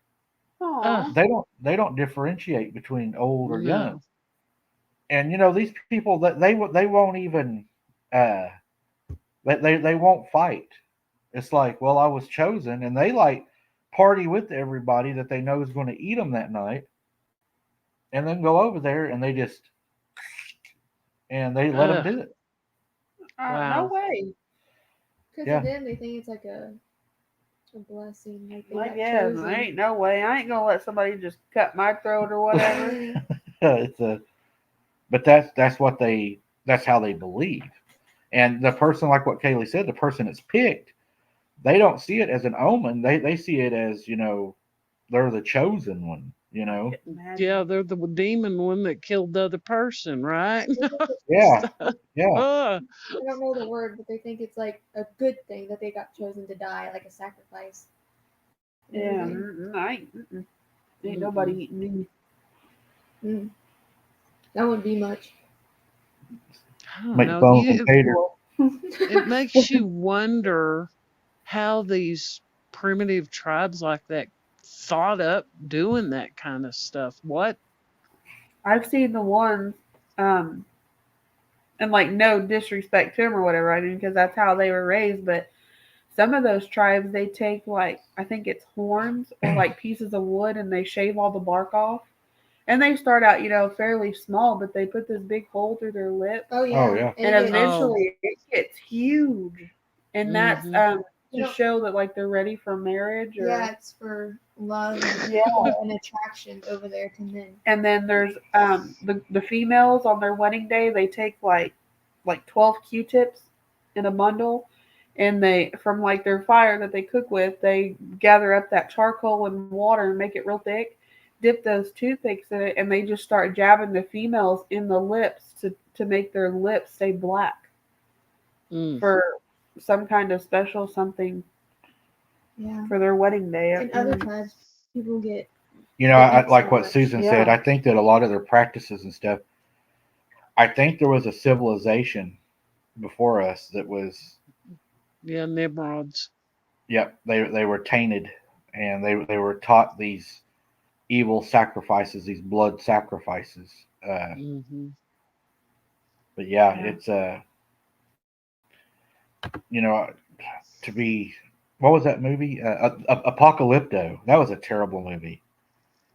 Oh, They don't differentiate between old or young. No. And these people that they won't even uh they won't fight. It's like, well, I was chosen, and they like party with everybody that they know is going to eat them that night, and then go over there and they let them Ugh. do it. no Wow. way. Because Yeah. to them, they think it's like a blessing. Like they I got guess. chosen. Ain't no way. I ain't gonna let somebody just cut my throat or whatever. It's a but that's how they believe. And the person, like what Kaylee said, the person that's picked, they don't see it as an omen. They see it as, they're the chosen one, Yeah, they're the demon one that killed the other person, right? Yeah. Yeah. Ugh. I don't know the word, but they think it's like a good thing that they got chosen to die, like a sacrifice. and Yeah, everything. ain't nobody Mm-mm. eating me. Mm. That wouldn't be much. I don't Make know. bones and taters. It makes you wonder how these primitive tribes like that thought up doing that kind of stuff. What? I've seen the ones, um, and like no disrespect to them or whatever. I mean, because that's how they were raised. But some of those tribes, they take like I think it's horns or like pieces of wood, and they shave all the bark off. And they start out, fairly small, but they put this big hole through their lip, Oh yeah. Oh, yeah. and it gets- Oh. eventually it gets huge. And that's Mm-hmm. You to know- show that like they're ready for marriage, or yeah, it's for love yeah. and attraction over there to men. And then there's the females on their wedding day, they take like 12 Q-tips in a bundle, and they from like their fire that they cook with, they gather up that charcoal and water and make it real thick, dip those toothpicks in it, and they just start jabbing the females in the lips to make their lips stay black Mm. for some kind of special something Yeah. for their wedding day. In other tribes, people get I, Thanks like so what much. Susan said. Yeah. I think that a lot of their practices and stuff. I think there was a civilization before us that was, Yeah, Nimrods. yep, they were tainted, and they were taught these evil sacrifices, these blood sacrifices. Mm-hmm. But yeah, Yeah. it's you know, to be, what was that movie? Apocalypto. That was a terrible movie.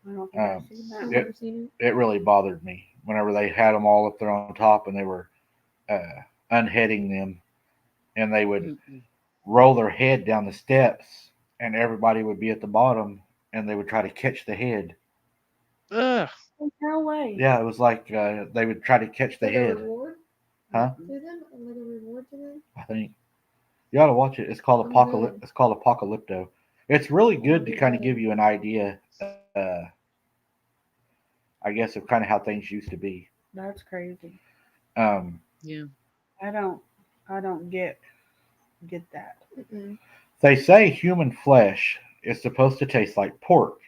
I don't think I've Um, seen I've that. never seen it really bothered me whenever they had them all up there on top and they were unheading them, and they would Mm-mm. roll their head down the steps, and everybody would be at the bottom, and they would try to catch the head. Ugh. No way. Yeah, it was like they would try to catch the like a head. reward Huh? to them, like a reward to them. I think you ought to watch it. It's called Oh, good. It's called Apocalypto. It's really good to kind of give you an idea, I guess, of kind of how things used to be. That's crazy. Um, Yeah. I don't get that. Mm-mm. they say human flesh is supposed to taste like pork.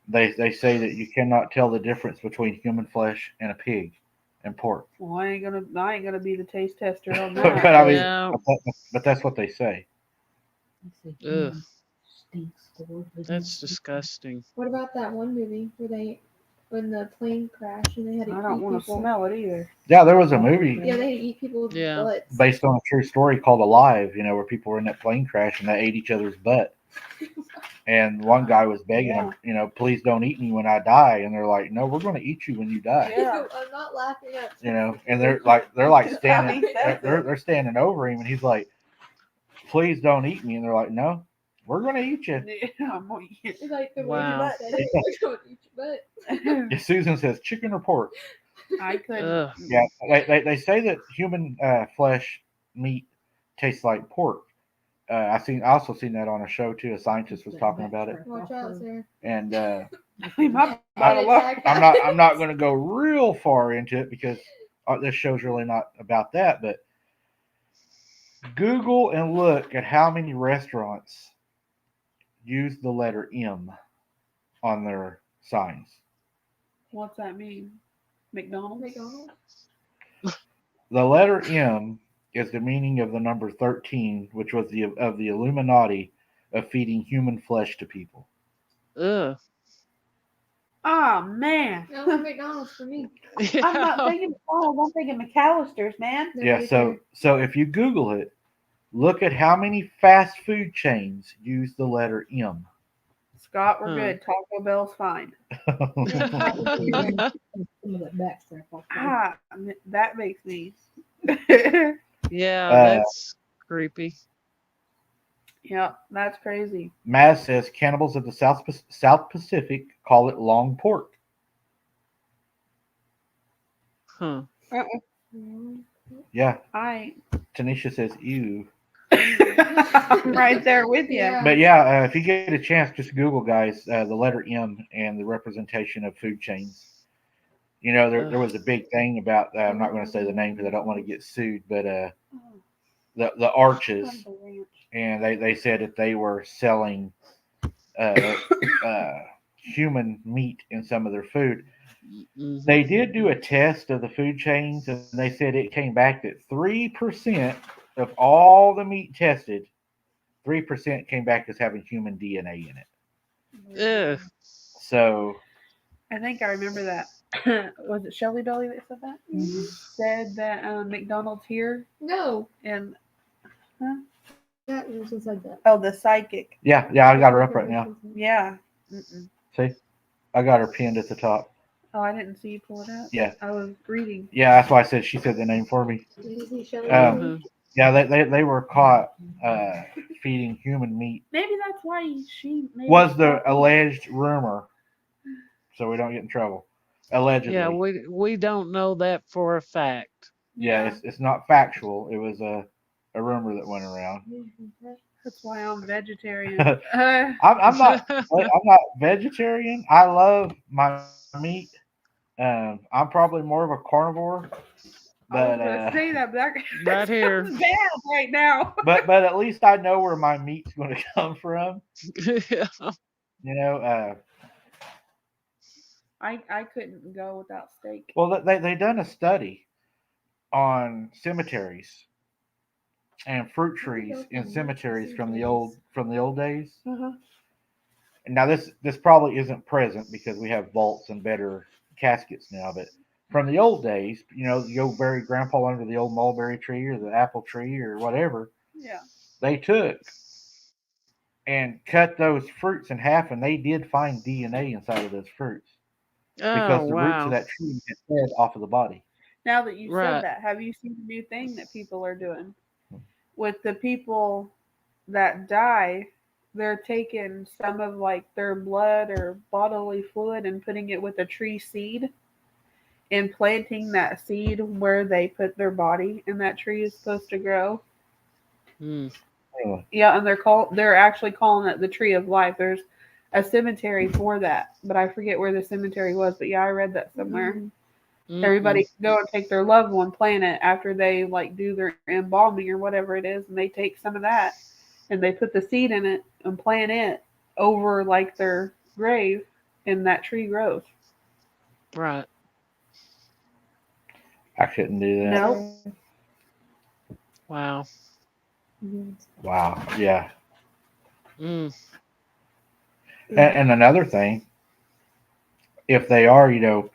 They say that you cannot tell the difference between human flesh and a pig and pork. Well, I ain't gonna be the taste tester on but, that. but I mean, Yeah. but that's what they say. Ugh. That's disgusting. What about that one movie where when the plane crashed and they had to I don't eat want to people? smell it either. Yeah, there was a movie Yeah, they had to eat people with Yeah. butts. based on a true story called Alive. Where people were in that plane crash and they ate each other's butt. And one guy was begging them, please don't eat me when I die. And they're like, no, we're going to eat you when you die. Yeah. I'm not laughing at And they're like standing, He says they're standing over him, and he's like, please don't eat me. And they're like, no, we're going to eat you. Yeah, I'm gonna eat It's like the Wow. way you said it. We're going to eat your butt. it. If Susan says chicken or pork. I couldn't. Ugh. Yeah, they say that human flesh meat tastes like pork. I also seen that on a show too. A scientist was talking about it, Watch out, sir. and My I'm I'm not going to go real far into it because this show's really not about that. But Google and look at how many restaurants use the letter M on their signs. What's that mean? McDonald's? McDonald's. The letter M is the meaning of the number 13, which was of the Illuminati of feeding human flesh to people. Ugh. Oh man. No McDonald's for me. I'm not Yeah. thinking McDonald's, I'm thinking McAllister's, man. They're Yeah, right so there. so if you Google it, look at how many fast food chains use the letter M. Scott, we're Huh. good. Taco Bell's fine. Yeah, probably. Some of that backstrap off there. That makes me. Yeah, uh, that's creepy. Yeah, that's crazy. Maz says cannibals of the South Pacific call it long pork. Huh. Mm. Yeah, I Tanisha says ew. I'm right there with you. Yeah. But yeah, if you get a chance, just Google, guys, the letter M and the representation of food chains. You know, there Ugh. was a big thing about, I'm not going to say the name because I don't want to get sued, but the arches, and they said that they were selling uh, uh, human meat in some of their food. Mhm. They did do a test of the food chains, and they said it came back that 3% of all the meat tested, 3% came back as having human DNA in it. Ugh. So, I think I remember that. Was it Shelly Belly that said that? Mhm. Said that McDonald's here No, and that person said that. oh, the psychic. yeah, I got her up right now. Yeah. Mm-mm. See, I got her pinned at the top. Oh, I didn't see you pull it up. Yeah, I was reading. yeah, that's why I said she said the name for me. Did you see Shelly? Um, Uh-huh. Yeah, they were caught feeding human meat. Maybe that's why she made Was it the pop up. alleged rumor, so we don't get in trouble. Allegedly, Yeah, we don't know that for a fact. yeah, it's not factual. It was a rumor that went around. That's why I'm vegetarian. I'm not vegetarian. I love my meat. I'm probably more of a carnivore, I was but gonna say that, but that Right here. sounds bad right now. but at least I know where my meat's going to come from. Yeah. You know, I couldn't go without steak. well they done a study on cemeteries and fruit trees in cemeteries from the old days. Uh-huh. And now this probably isn't present because we have vaults and better caskets now, but from the old days, you know, you go bury grandpa under the old mulberry tree or the apple tree or whatever, Yeah. they took and cut those fruits in half and they did find DNA inside of those fruits Oh, because the roots of wow. that tree had fed off of the body. Now that you said Right. that, have you seen the new thing that people are doing? With the people that die, they're taking some of like their blood or bodily fluid and putting it with a tree seed and planting that seed where they put their body and that tree is supposed to grow. Mm. Anyway, Yeah, and they're actually calling it the tree of life. There's a cemetery for that, but I forget where the cemetery was, but yeah, I read that somewhere. Everybody Mm-mm. can go and take their loved one, plant it after they like do their embalming or whatever it is, and they take some of that and they put the seed in it and plant it over like their grave, and that tree grows. Right. I couldn't do that. Nope. Wow. Wow. Yeah. Mm. And another thing, if they are, you know,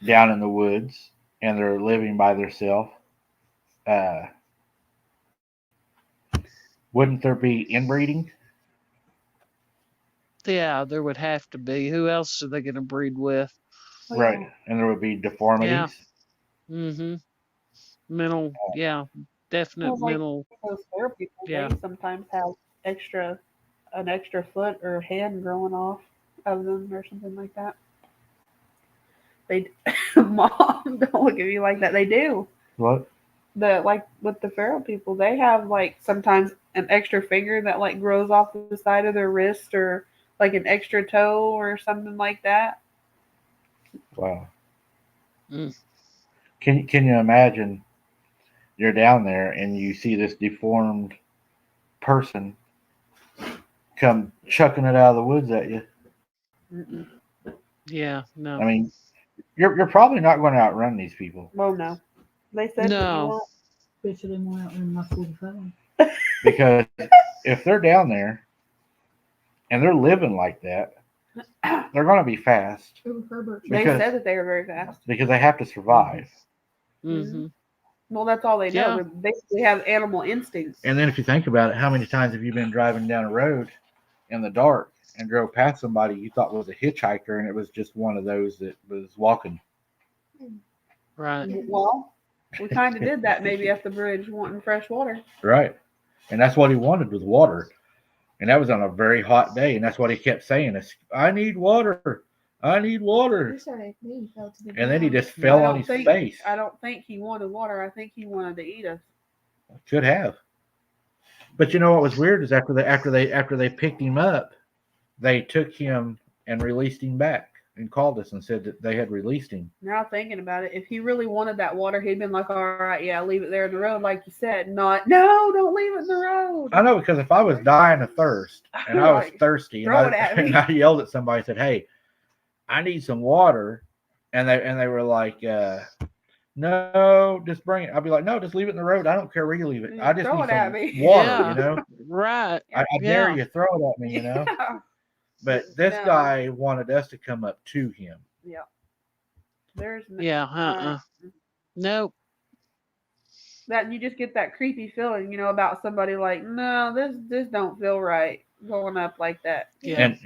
down in the woods and they're living by themselves, uh, wouldn't there be inbreeding? Yeah, there would have to be. Who else are they going to breed with? Oh, Right. yeah. And there would be Yeah. deformities. Mm-hmm. Mental. Yeah. Well, Definite like mental. those fair people, Yeah. they sometimes have extra an extra foot or hand growing off of them or something like that. They, mom, don't look at me like that. They do. What? The like with the feral people, they have like sometimes an extra finger that like grows off the side of their wrist or like an extra toe or something like that. Wow. Mm. Can you imagine you're down there and you see this deformed person come chucking it out of the woods at you? Mm-mm. Yeah. I No. mean, you're probably not going to outrun these people. Well, no, they said that you No. won't. Especially more out in my 45. Because if they're down there and they're living like that, they're going to be fast Ooh, Herbert. They Because- said that they were very fast. because they have to survive. Hmm. Well, that's all they know. Yeah. They basically have animal instincts. And then if you think about it, how many times have you been driving down a road in the dark and drove past somebody you thought was a hitchhiker and it was just one of those that was walking? Right. Well, we kind of did that maybe at the bridge wanting fresh water. Right. And that's what he wanted was water. And that was on a very hot day. And that's what he kept saying is, I need water. I need He water. started. He fell to the And then he ground. just fell I on don't his think face. I don't think he wanted water. I think he wanted to eat us. Could have. But you know what was weird is after they picked him up, they took him and released him back and called us and said that they had released him. Now thinking about it, if he really wanted that water, he'd been like, "All right, yeah, leave it there in the road, like you said." Not, no, don't leave it in the road. I know because if I was dying of thirst and I was Like, thirsty and throw it at me. and I yelled at somebody and said, "Hey, I need some water," and they were like, "No, just bring it." I'd be like, "No, just leave it in the road. I don't care where you leave it. I just Throw need it at some me." water, Yeah. you know. Right. I dare Yeah. you, throw it at me, you know." Yeah. But this No. guy wanted us to come up to him. Yeah. There's no, Yeah. Nope. that you just get that creepy feeling, about somebody like, no, this don't feel right going up like that. Yeah. And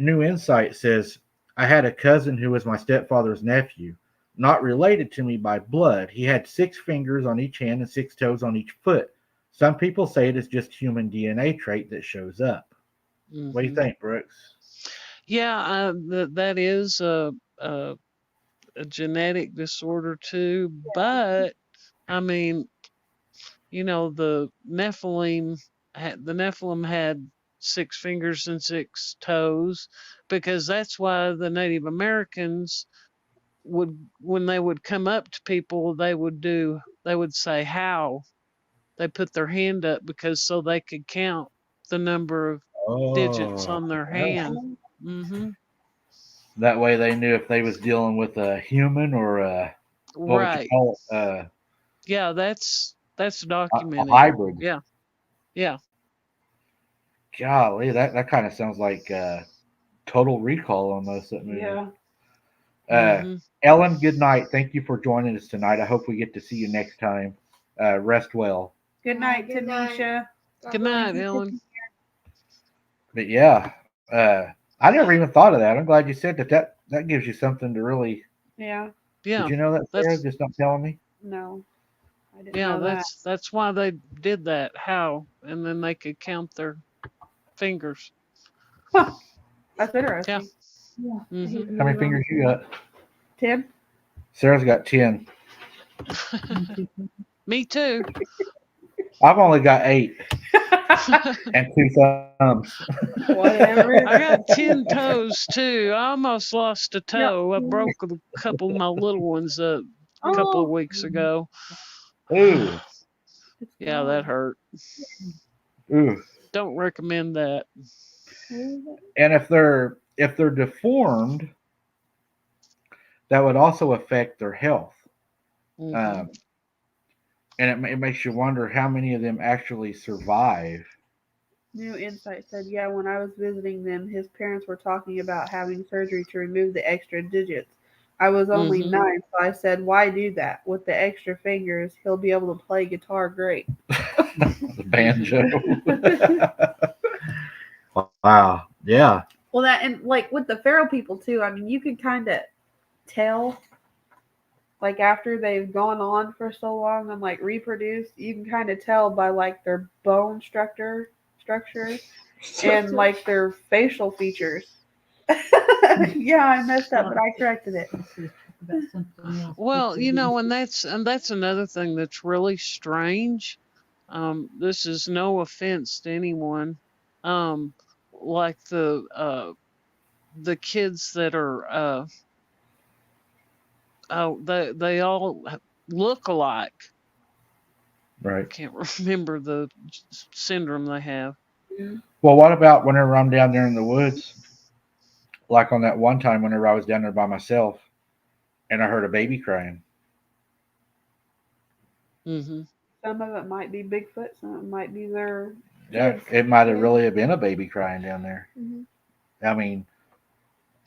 New Insight says, I had a cousin who was my stepfather's nephew, not related to me by blood. He had 6 fingers on each hand and 6 toes on each foot. Some people say it is just human DNA trait that shows up. What do you Mhm. think, Brooks? Yeah, that is a genetic disorder too. But I mean, the Nephilim had 6 fingers and 6 toes because that's why the Native Americans when they would come up to people, they would say how. They put their hand up because so they could count the number of digits Oh, on their hand. Hmm. that way they knew if they was dealing with a human or a, what would you Right. call it, Yeah, that's a documented. hybrid. Yeah. Yeah. Golly, that kind of sounds like Total Recall almost. That movie. Yeah. Hmm. Ellen, good night. Thank you for joining us tonight. I hope we get to see you next time. Rest well. Good night, Good night. Tanisha. God Good bless. night, Ellen. But yeah, I never even thought of that. I'm glad you said that. That gives you something to really. Yeah. Yeah. Did you know that, Sarah? That's Just not telling me. No, I didn't yeah, know that. that's why they did that. How? And then they could count their fingers. That's Yeah. interesting. Yeah. I hate Hmm. the How many movie. fingers you got? 10? Sarah's got 10. Me too. I've only got 8 and 2 thumbs. Whatever. I got 10 toes too. I almost lost a toe. I broke a couple of my little ones a couple of Oh, weeks ago. Ooh, it's Yeah, gone. that hurt. ooh. Don't recommend that. And if they're deformed, that would also affect their health. Mhm. And it makes you wonder how many of them actually survive. New Insight said, yeah, when I was visiting them, his parents were talking about having surgery to remove the extra digits. I was only Mhm. 9, so I said, why do that? With the extra fingers, he'll be able to play guitar great. The banjo. Wow. Yeah. Well, that, and like with the feral people too, I mean, you can kind of tell, like after they've gone on for so long and like reproduced, you can kind of tell by like their bone structure and like their facial features. Yeah, I messed up, but I corrected it. About something else. Well, and that's another thing that's really strange. This is no offense to anyone. Like the kids that are oh they all look alike. I Right. can't remember the syndrome they have. Well, what about whenever I'm down there in the woods? Like on that one time whenever I was down there by myself and I heard a baby crying. Hmm. Some of it might be Bigfoot. Some of it might be their Yeah, kids. it might have Yeah. really have been a baby crying down there. Hmm. I mean,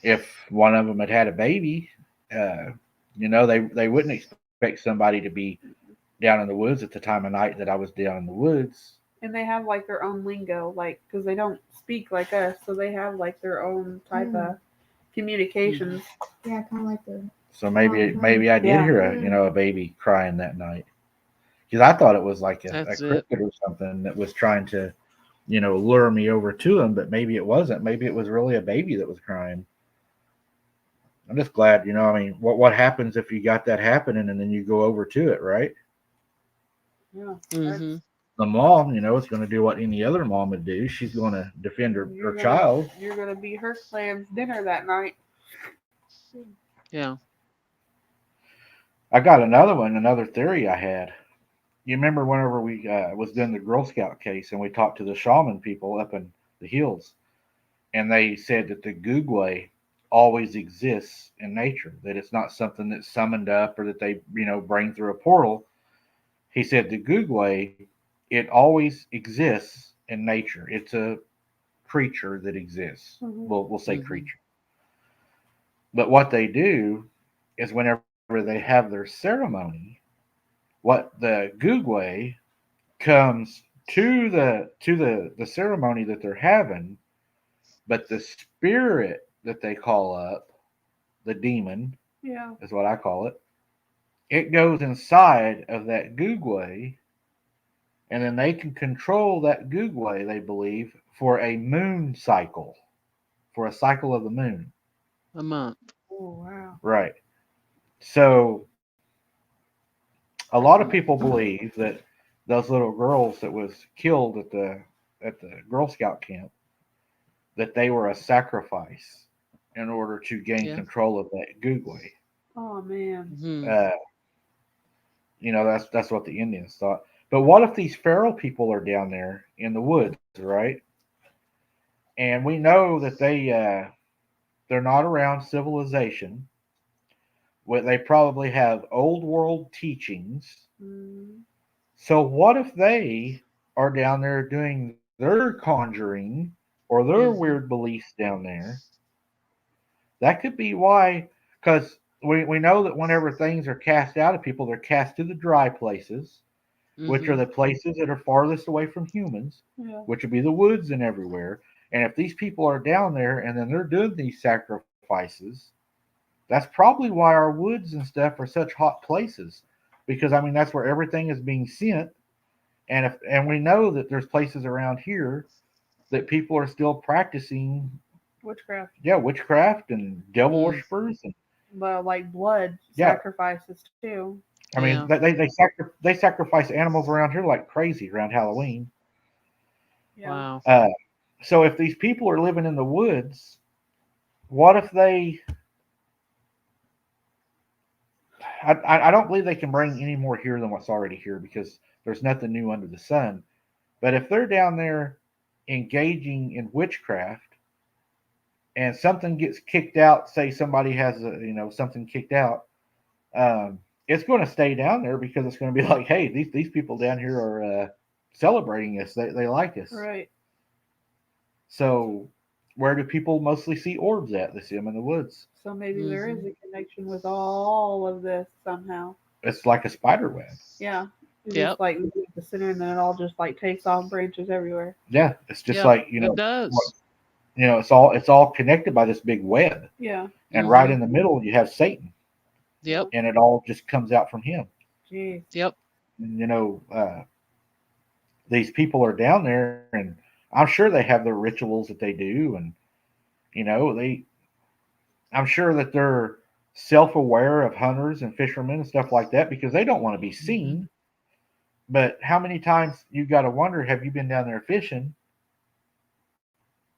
if one of them had had a baby, uh, they wouldn't expect somebody to be down in the woods at the time of night that I was down in the woods. And they have like their own lingo, like because they don't speak like us, so they have like their own type of communications. Yeah, kind of like the. So maybe I did Yeah. hear a baby crying that night because I thought it was like a That's it. cricket or something that was trying to lure me over to him, but maybe it wasn't. Maybe it was really a baby that was crying. I'm just glad, I mean, what happens if you got that happening and then you go over to it, right? Yeah. Hmm. The mom, is going to do what any other mom would do. She's going to defend her child. You're gonna be her clan's dinner that night. Yeah. I got another one, another theory I had. You remember whenever we was doing the Girl Scout case and we talked to the shaman people up in the hills, and they said that the Gugwe always exists in nature, that it's not something that's summoned up or that they, bring through a portal. He said the Gugwe, it always exists in nature. It's a creature that exists. Mhm. We'll say Hmm. creature. But what they do is whenever they have their ceremony, what the Gugwe comes to the ceremony that they're having, but the spirit that they call up, the demon Yeah. is what I call it, it goes inside of that Gugwe, and then they can control that Gugwe, they believe, for a moon cycle, for a cycle of the moon. A month. Oh wow. Right. So a lot of people believe that those little girls that was killed at the Girl Scout camp, that they were a sacrifice in order to gain Yeah. control of that Gugwe. Oh man. Hmm. Uh, that's what the Indians thought. But what if these feral people are down there in the woods, right? And we know that they're not around civilization. They probably have old world teachings. Mm. So what if they are down there doing their conjuring or their weird Hmm. beliefs down there? That could be why, because we know that whenever things are cast out of people, they're cast to the dry places, which are Hmm. the places that are farthest away from humans, Yeah. which would be the woods and everywhere. And if these people are down there and then they're doing these sacrifices, that's probably why our woods and stuff are such hot places. Because I mean that's where everything is being sent. And we know that there's places around here that people are still practicing, Witchcraft. yeah, witchcraft and devil Mm. worshippers. And But like blood yeah, sacrifices too. I mean Yeah. they sacrifice animals around here like crazy around Halloween. Yeah. Wow. Uh, so if these people are living in the woods, what if I don't believe they can bring any more here than what's already here because there's nothing new under the sun. But if they're down there engaging in witchcraft and something gets kicked out, say somebody has something kicked out, it's going to stay down there because it's going to be like, hey, these people down here are celebrating us. They like us. Right. So where do people mostly see orbs at? They see them in the woods. So maybe there is Hmm. a connection with all of this somehow. It's like a spider web. Yeah. It's Yep. just like we at the center and then it all just like takes off branches everywhere. Yeah, it's just Yeah. like It what, does. it's all connected by this big web, Yeah. and right Hmm. in the middle you have Satan, Yep. and it all just comes out from him. Jeez. Yep. And, these people are down there, and I'm sure they have their rituals that they do, and they I'm sure that they're self-aware of hunters and fishermen and stuff like that because they don't want to be Hmm. seen. But how many times you got to wonder, have you been down there fishing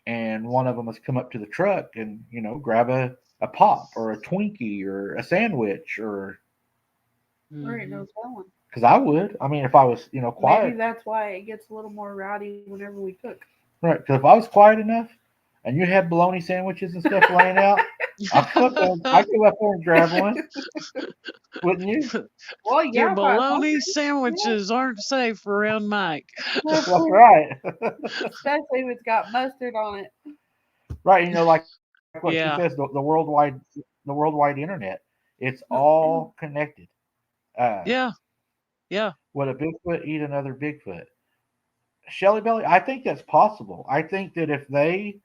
and one of them has come up to the truck and grab a pop or a Twinkie or a sandwich, or There ain't Hmm. no telling. because I would. I mean, if I was Maybe quiet, that's why it gets a little more rowdy whenever we cook. right? Because if I was quiet enough and you had bologna sandwiches and stuff laying out, I'll come up there. I go up there and grab one. Wouldn't you? Well, Your yeah, if I was bologna hungry, sandwiches aren't safe around Mike. That's right. especially if it's got mustard on it. Right. Like what she Yeah. says, the worldwide internet. It's all connected. Yeah. Yeah. Would a Bigfoot eat another Bigfoot? Shelly Belly, I think that's possible. I think that if they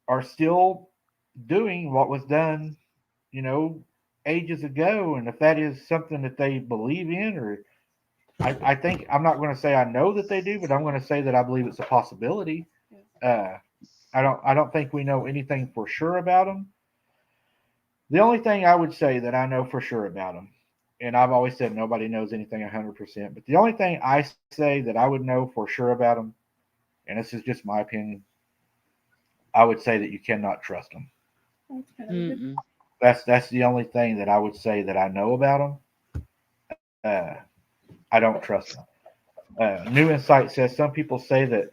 are still doing what was done, you know, ages ago, and if that is something that they believe in, or I think I'm not going to say I know that they do, but I'm going to say that I believe it's a possibility. Uh, I don't think we know anything for sure about them. The only thing I would say that I know for sure about them, and I've always said nobody knows anything 100%, but the only thing I say that I would know for sure about them, and this is just my opinion, I would say that you cannot trust them. That's kind of a good. Mm-mm. That's the only thing that I would say that I know about them. I don't trust them. New Insight says some people say that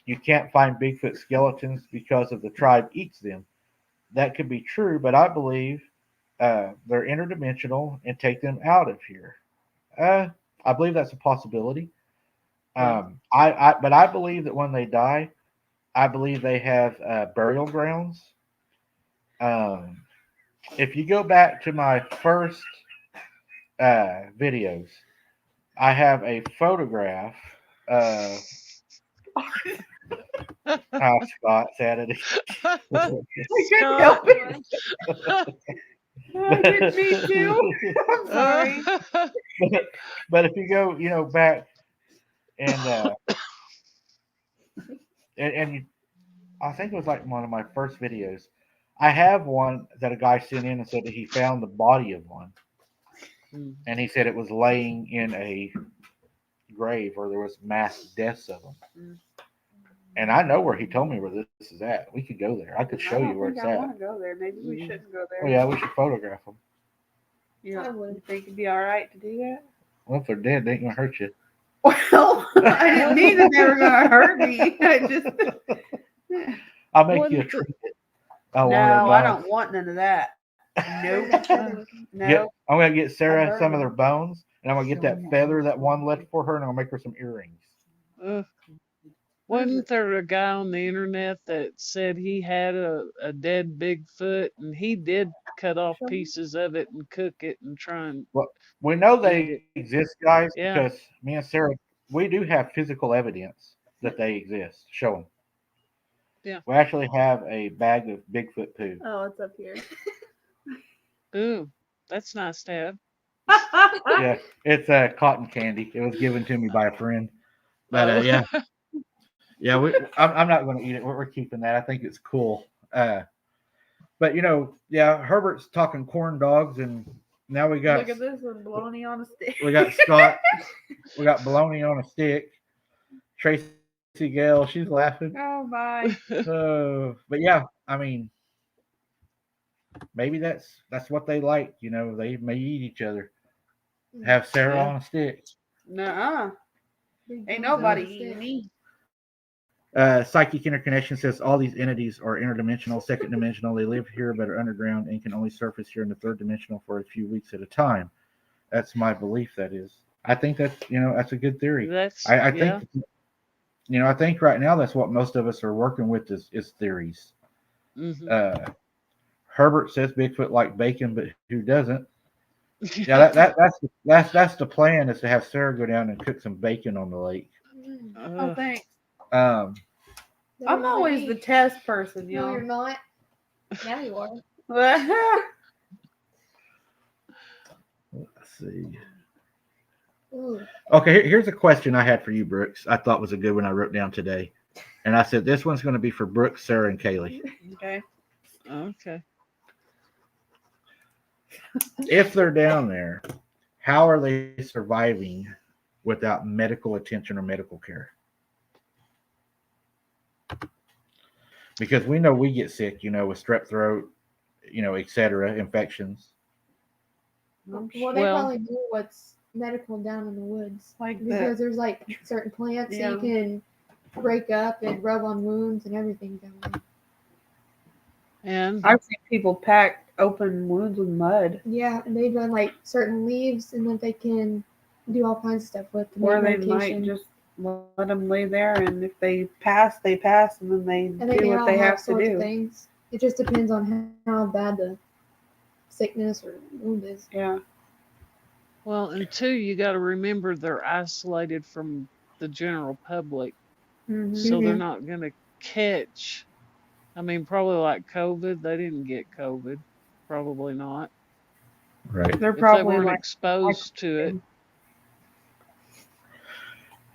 you can't find Bigfoot skeletons because of the tribe eats them. That could be true, but I believe they're interdimensional and take them out of here. I believe that's a possibility. But I believe that when they die, I believe they have burial grounds. Um, if you go back to my first videos, I have a photograph. How Scott's at it. I couldn't Scott. help it. I didn't mean to. I'm sorry. But if you go, back and and you, I think it was like one of my first videos. I have one that a guy sent in and said that he found the body of one, and he said it was laying in a grave where there was mass deaths of them. And I know where he told me where this is at. We could go there. I could show I you don't where think it's I at. want to go there. Maybe we shouldn't go there. Oh yeah, we should photograph them. You I don't would. think it'd be all right to do that? Well, if they're dead, they ain't gonna hurt you. Well, I didn't mean that they were going to hurt me. I just. I'll make you a Wouldn't treat. No, One of their I bones. don't want none of that. Burn Nope. that feather with me. No. I'm gonna get Sarah burn some of them. their bones, and I'm gonna get that feather that one left for her, and I'm gonna make her some earrings. wasn't there a guy on the internet that said he had a dead Bigfoot and he did cut off Show me. pieces of it and cook it and try and Well, we know eat they it? exist, guys, Yeah. because me and Sarah, we do have physical evidence that they exist. Show them. Yeah. We actually have a bag of Bigfoot poo. Oh, it's up here. Ooh, that's nice to have. Yeah, it's cotton candy. It was given to me by a friend. But Oh. yeah, I'm not going to eat it. We're keeping that. I think it's cool. But yeah, Herbert's talking corn dogs, and now we got Look at this one, bologna on a stick. we got Scott. We got bologna on a stick. Tracy Gale, she's laughing. Oh my! But yeah, I mean, maybe that's what they like. They may eat each other. Have Sarah Yeah. on a stick. Nuh-uh. Big Ain't bones on nobody the eating stick. me. Psychic Interconnection says all these entities are interdimensional, second dimensional. They live here but are underground and can only surface here in the third dimensional for a few weeks at a time. That's my belief. That is. I think that's a good theory. That's I yeah. think I think right now that's what most of us are working with is theories. Mhm. Herbert says Bigfoot like bacon, but who doesn't? Yeah, that's the plan is to have Sarah go down and cook some bacon on the lake. Oh, thanks. Um, No, I'm you're not. always the test person, No, you're y'all. not. Now you are. let's see. Ooh. Okay, here's a question I had for you, Brooks. I thought was a good one I wrote down today, and I said this one's going to be for Brooks, Sarah, and Kaylee. Okay. Okay. If they're down there, how are they surviving without medical attention or medical care? Because we know we get sick, with strep throat, etc., infections. Well, they Well- probably do what's medical down in the woods. Like Because there's like certain plants that Yeah. you can break up and rub on wounds and everything down there. And I've seen people pack open wounds with mud, Yeah, and they run like certain leaves, and then they can do all kinds of stuff with to or make they might medication. just let them lay there, and if they pass, they pass, and then they And they do can what all they have have to sorts of do. things. It just depends on how bad the sickness or wound is. Yeah. Well, and two, you got to remember they're isolated from the general public, Hmm. so they're Mhm. not going to catch. I mean, probably like COVID, they didn't get COVID. Probably not. Right. They're If they probably weren't like exposed to it.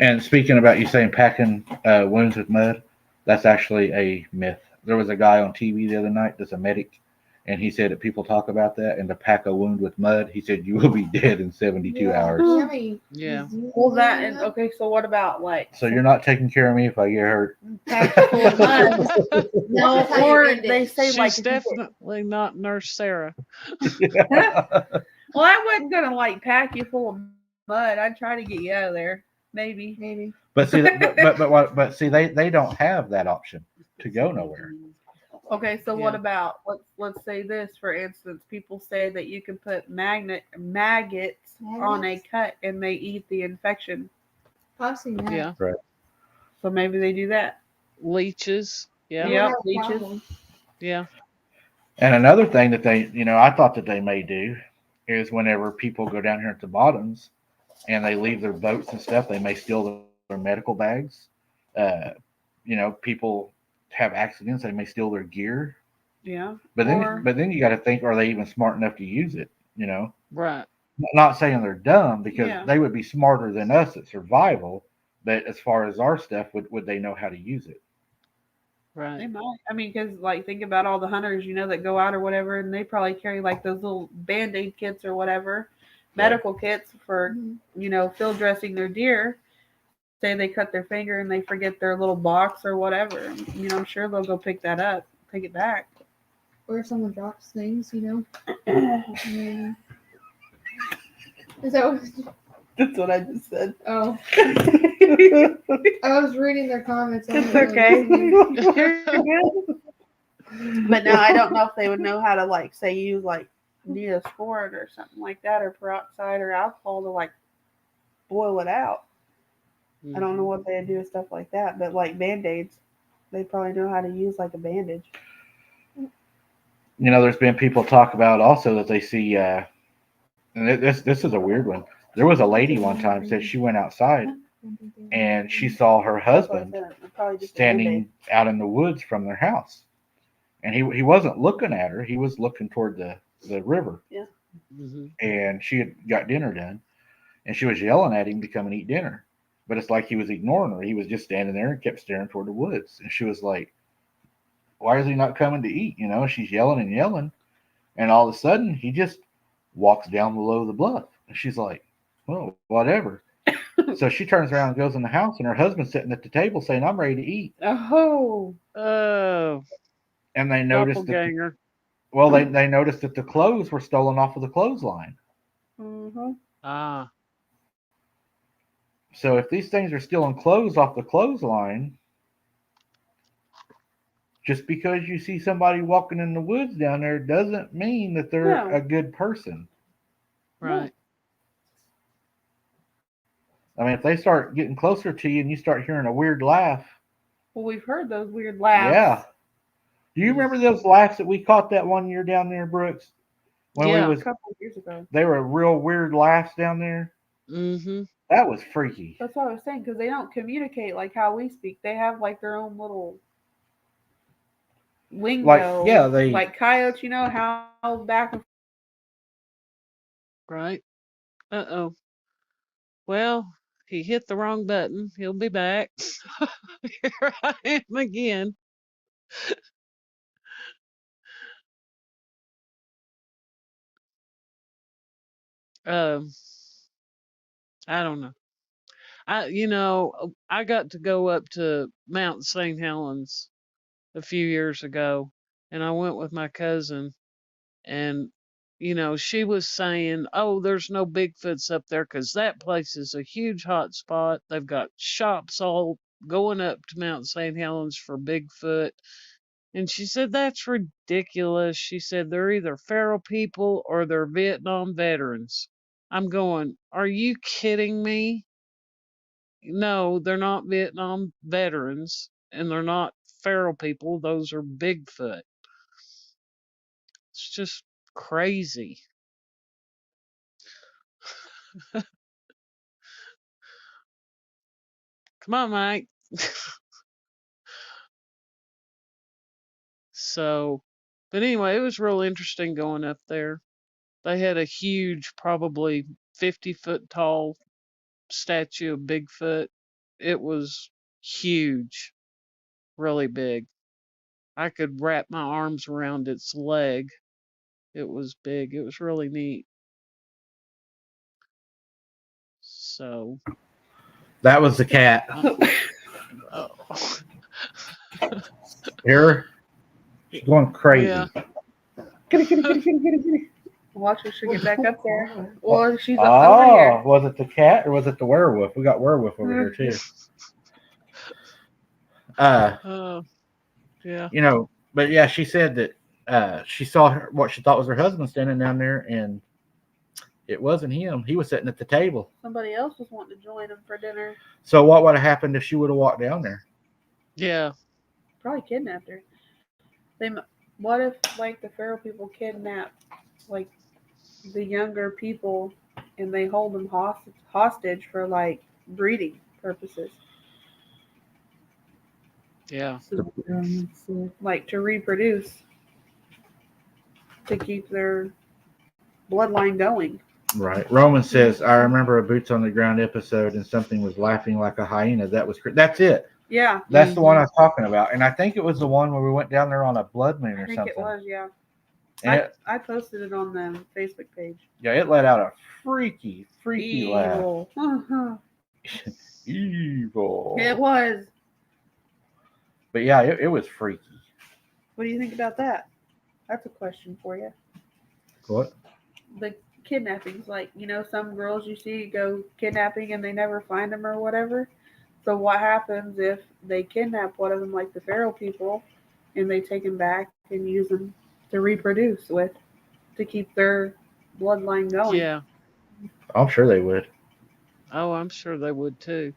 And speaking about you saying packing wounds with mud, that's actually a myth. There was a guy on TV the other night that's a medic, and he said that people talk about that and to pack a wound with mud, he said you will be dead in 72 Yeah. hours. You know how many Yeah. diseases well, are that in and that? okay. So what about like So you're not taking care of me if I get hurt. packed full of mud? No, That's how you or end they it. say like She's if you get definitely not Nurse Sarah. well, I wasn't gonna like pack you full of mud. I'd try to get you out of there, maybe. Maybe. But see, but see, they don't have that option to go nowhere. Okay, so what Yeah. about let's say this for instance, people say that you can put maggots on a Magnets? cut and they eat the infection. I've seen that. Yeah. Right. So maybe they do that. Leeches. They Yeah. would Yep, have a leeches. problem. Yeah. And another thing that they, I thought that they may do is whenever people go down here at the bottoms and they leave their boats and stuff, they may steal their medical bags. Uh, people have accidents; they may steal their gear. Yeah. But then, Or but then you got to think: are they even smart enough to use it? Right. Not saying they're dumb because yeah, they would be smarter than us at survival. But as far as our stuff, would they know how to use it? they Right. might. I mean, because like think about all the hunters, that go out or whatever, and they probably carry like those little band-aid kits or whatever, Right. medical kits for Mhm. field dressing their deer. Say they cut their finger and they forget their little box or whatever. I'm sure they'll go pick that up, take it back. Or if someone drops things. That's Maybe. Is that what? what I just said. Oh, It's I was reading their comments. I wasn't really okay. listening. But now I don't know if they would know how to like say use like Neosporin or something like that or peroxide or alcohol to like boil it out. I don't know Mhm. what they'd do with stuff like that, but like band-aids, they probably know how to use like a bandage. There's been people talk about also that they see, and this is a weird one. There was a lady one time said she went outside and she saw her That's what I husband said. It's probably just a Band-Aid. standing out in the woods from their house, and he wasn't looking at her. He was looking toward the river, Yeah. Mhm. and she had got dinner done, and she was yelling at him to come and eat dinner. But it's like he was ignoring her. He was just standing there and kept staring toward the woods. And she was like, "Why is he not coming to eat?" She's yelling and yelling, and all of a sudden he just walks down below the bluff. And she's like, "Well, whatever." So she turns around and goes in the house, and her husband's sitting at the table saying, "I'm ready to eat." Oh. Oh, And they noticed that doppelganger. they noticed that the clothes were stolen off of the clothesline. Mm-hmm. Ah. So if these things are stealing clothes off the clothesline, just because you see somebody walking in the woods down there doesn't mean that they're No. a good person. No. Right. I mean, if they start getting closer to you and you start hearing a weird laugh, Well, we've heard those weird laughs. yeah. Do you Mm. remember those laughs that we caught that one year down there, Brooks? When we Yeah. A was, couple of years ago. they were real weird laughs down there. Mhm. That was freaky. That's what I was saying because they don't communicate like how we speak. They have like their own little Like, lingo, yeah, they. like coyotes. How back and Right. Uh-oh. Well, he hit the wrong button. He'll be back. Here I am again. Um, I don't know. I got to go up to Mount St. Helens a few years ago, and I went with my cousin, and she was saying, "Oh, there's no Bigfoots up there because that place is a huge hot spot. They've got shops all going up to Mount St. Helens for Bigfoot." And she said, that's ridiculous. She said, they're either feral people or they're Vietnam veterans. I'm going, are you kidding me? No, they're not Vietnam veterans and they're not feral people. Those are Bigfoot. It's just crazy. Come on, Mike. So, but anyway, it was real interesting going up there. They had a huge, probably 50-foot tall statue of Bigfoot. It was huge, really big. I could wrap my arms around its leg. It was big. It was really neat. So, That was the cat. oh, Here, she's going crazy. yeah. Kitty, kitty, kitty, kitty, kitty, kitty. Watch her, she'll get back up there. Well, she's up over Oh, here. was it the cat or was it the werewolf? We got werewolf over here too. Yeah. You know, but yeah, she said that she saw what she thought was her husband standing down there, and it wasn't him. He was sitting at the table. Somebody else was wanting to join him for dinner. So what would have happened if she would have walked down there? Yeah. Probably kidnapped her. What if like the feral people kidnap like the younger people and they hold them hostage for like breeding purposes, Yeah. like to reproduce, to keep their bloodline going. Right. Roman says, I remember a boots on the ground episode and something was laughing like a hyena. That's it. Yeah, That's the one I was talking about. And I think it was the one where we went down there on a blood moon I or think something. it was. Yeah, And I posted it on the Facebook page. yeah, it let out a freaky laugh. Evil. Evil. It was. But yeah, it was freaky. What do you think about that? That's a question for you. What? The kidnappings, like, some girls you see go kidnapping and they never find them or whatever. So what happens if they kidnap one of them, like the feral people, and they take them back and use them to reproduce with, to keep their bloodline going? Yeah. I'm sure they would. Oh, I'm sure they would too.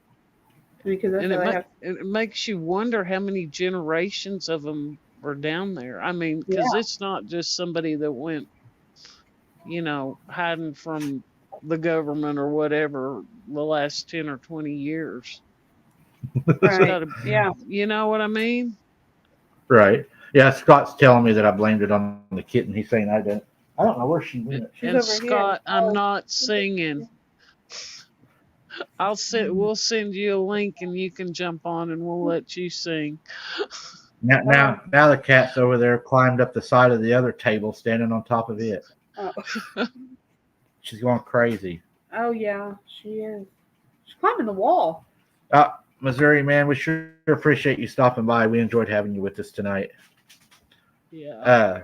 Because that's And what they have. it makes you wonder how many generations of them were down there. I mean, because it's not just somebody that went, hiding from the government or whatever the last 10 or 20 years. Right. Yeah. You know what I mean? Right. Yeah, Scott's telling me that I blamed it on the kitten. He's saying I didn't. I don't know where she went. And over Scott, here. I'm not singing. We'll send you a link and you can jump on and we'll let you sing. Now the cat's over there, climbed up the side of the other table, standing on top of it. Oh. She's going crazy. Oh yeah, she is. She's climbing the wall. Missouri man, we sure appreciate you stopping by. We enjoyed having you with us tonight. Yeah.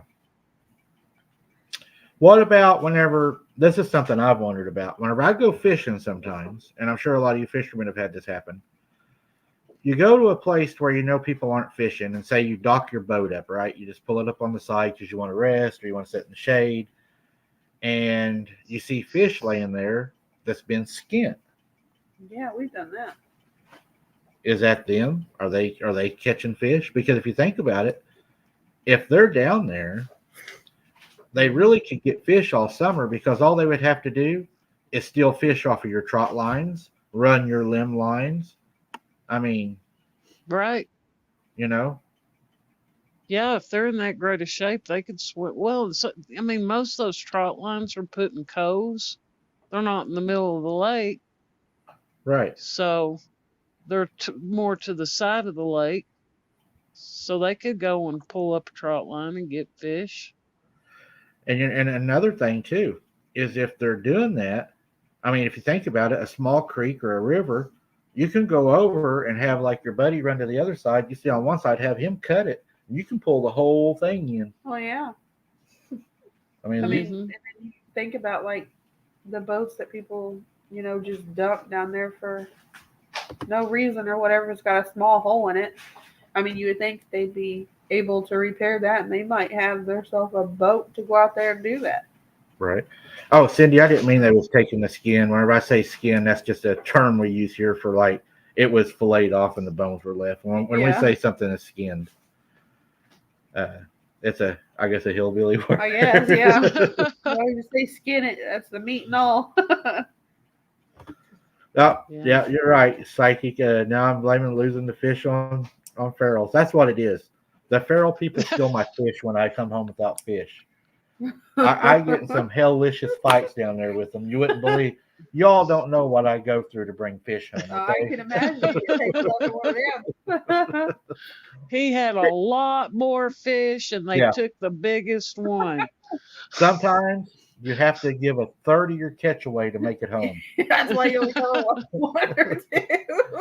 What about whenever, this is something I've wondered about. Whenever I go fishing sometimes, and I'm sure a lot of you fishermen have had this happen, you go to a place where you know people aren't fishing and say you dock your boat up, right? You just pull it up on the side because you want to rest or you want to sit in the shade, and you see fish laying there that's been skinned. Yeah, we've done that. Is that them? Are they catching fish? Because if you think about it, if they're down there, they really could get fish all summer because all they would have to do is steal fish off of your trot lines, run your limb lines. I mean, Right. Yeah, if they're in that great a shape, they could swim. Well, most of those trot lines are put in coves. They're not in the middle of the lake. right. So they're more to the side of the lake. So they could go and pull up a trot line and get fish. And another thing too is if they're doing that, I mean, if you think about it, a small creek or a river, you can go over and have like your buddy run to the other side. You see on one side, have him cut it, and you can pull the whole thing in. Oh yeah. I mean, And then you think about like the boats that people, just dump down there for no reason or whatever. It's got a small hole in it. I mean, you would think they'd be able to repair that, and they might have themselves a boat to go out there and do that. Right. Oh, Cindy, I didn't mean they was taking the skin. Whenever I say skin, that's just a term we use here for like it was filleted off and the bones were left. When we Yeah. say something is skinned, it's I guess a hillbilly word. I guess, yeah. Well, you say skin it, that's the meat and all. Oh, Yeah. yeah, you're right. Psychic. Now I'm blaming losing the fish on ferals. That's what it is. The feral people steal my fish when I come home without fish. I get in some hellicious fights down there with them. You wouldn't believe. Y'all don't know what I go through to bring fish home. I Okay? can imagine you take another one of them. He had a lot more fish, and they Yeah. took the biggest one. Sometimes you have to give a third of your catch away to make it home. That's why you only have one or two.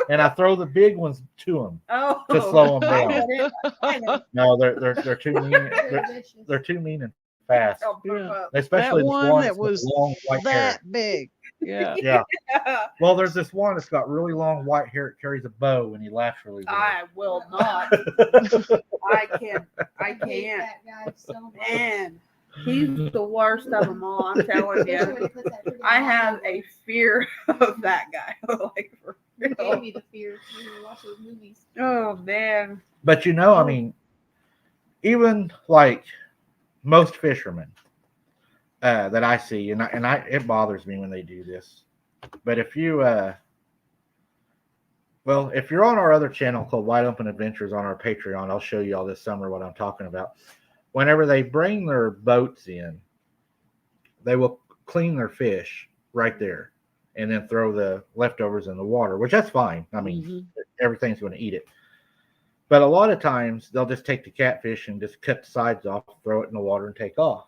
And I throw the big ones to them Oh, to slow 'em I down. get it. No, they're too mean. Very vicious. They're too mean and fast. I'll put 'em Yeah. up. Especially That this one one that that's got was long white hair. that big. Yeah. Yeah. Well, there's this one that's got really long white hair. It carries a bow, and he laughs really weird. I will not. I can't. I hate can't. that guy so much. Man, he's the worst of them all. I'm telling Especially when you. he puts that freaking I line have over. a fear of that guy. Like, for You gave real. me the fear when you watch those movies. Oh man. But I mean, even like most fishermen that I see, and it bothers me when they do this. But if you, if you're on our other channel called Wide Open Adventures on our Patreon, I'll show you all this summer what I'm talking about. Whenever they bring their boats in, they will clean their fish right there, and then throw the leftovers in the water, which that's fine. I mean, everything's going to eat it. But a lot of times they'll just take the catfish and just cut the sides off, throw it in the water, and take off.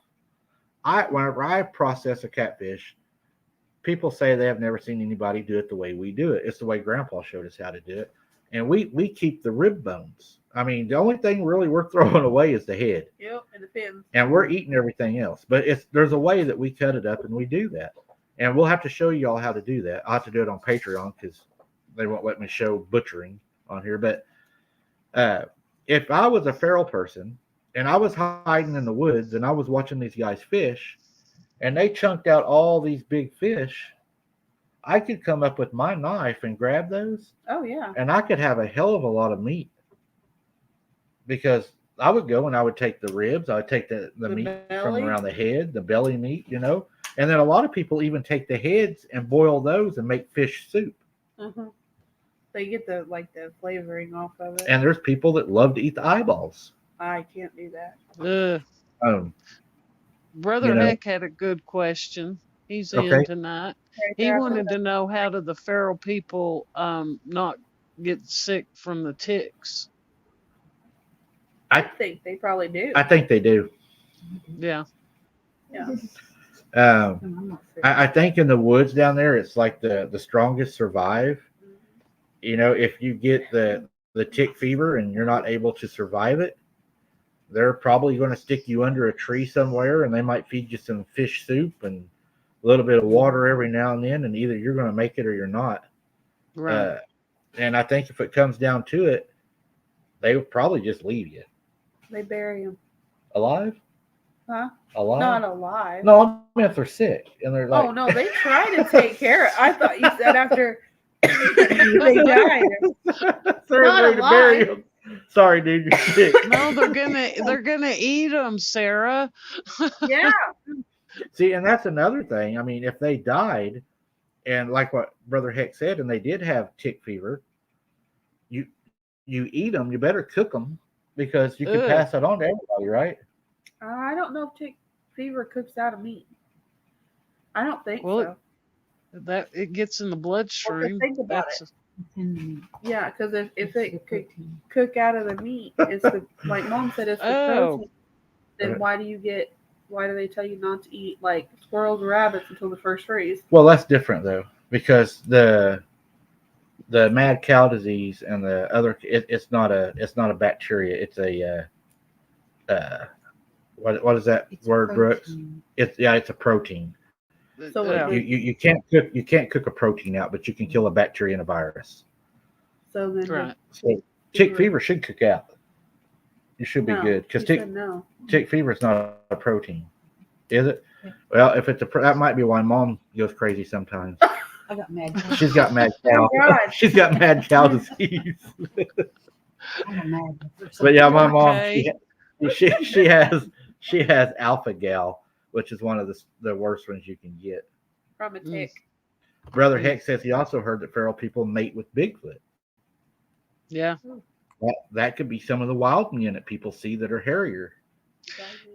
Whenever I process a catfish, people say they have never seen anybody do it the way we do it. It's the way Grandpa showed us how to do it. And we keep the rib bones. I mean, the only thing really we're throwing away is the head. Yep, and the fins. And we're eating everything else. But there's a way that we cut it up and we do that. And we'll have to show you all how to do that. I'll have to do it on Patreon because they won't let me show butchering on here. But if I was a feral person and I was hiding in the woods and I was watching these guys fish and they chunked out all these big fish, I could come up with my knife and grab those. Oh yeah. And I could have a hell of a lot of meat because I would go and I would take the ribs, I would take the meat from belly. around the head, the belly meat, and then a lot of people even take the heads and boil those and make fish soup. Mm-hmm. They get the flavoring off of it. And there's people that love to eat the eyeballs. I can't do that. Brother Heck had a good question. He's in tonight. Right He there, wanted to know, how do the feral people not get sick from the ticks? I think they probably do. I think they do. Yeah. Yeah. I'm not sick. I think in the woods down there, it's like the strongest survive. If you get the tick fever and you're not able to survive it, they're probably going to stick you under a tree somewhere, and they might feed you some fish soup and a little bit of water every now and then, and either you're going to make it or you're not. Right. And I think if it comes down to it, they would probably just leave you. They bury them. Alive? Huh? Alive? Not alive. No, I mean if they're sick and they're like. Oh no, they try to take care of. I thought you said after they died. Not to bury them. Sorry, dude, you're sick. No, they're gonna eat them, Sarah. Yeah. See, and that's another thing. I mean, if they died, and like what Brother Heck said, and they did have tick fever, you eat them. You better cook them because you can pass it on to everybody, right? I don't know if tick fever cooks out of meat. I don't think so. That it gets in the bloodstream. Think about it. It's in the meat. Yeah, because if It's it the could protein. cook out of the meat, it's like Mom said, it's the protein. Then why do they tell you not to eat like squirrels or rabbits until the first freeze? Well, that's different though, because the mad cow disease and the other it's not a bacteria. It's a what is that It's word, Brooks? protein. It's a protein. So You can't cook a protein out, but you can kill a bacteria and a virus. So then Right. So tick fever should cook out. You should be No, good because you said no. tick fever is not a protein, is it? Well, if it's that might be why Mom goes crazy sometimes. I got mad cow. She's got mad Oh cow. God. She's got mad cow disease. I got mad. But yeah, my mom Okay. she has alpha gal, which is one of the worst ones you can get. From a tick. Brother Mm. Heck says he also heard that feral people mate with Bigfoot. Yeah. That could be some of the wild men that people see that are hairier.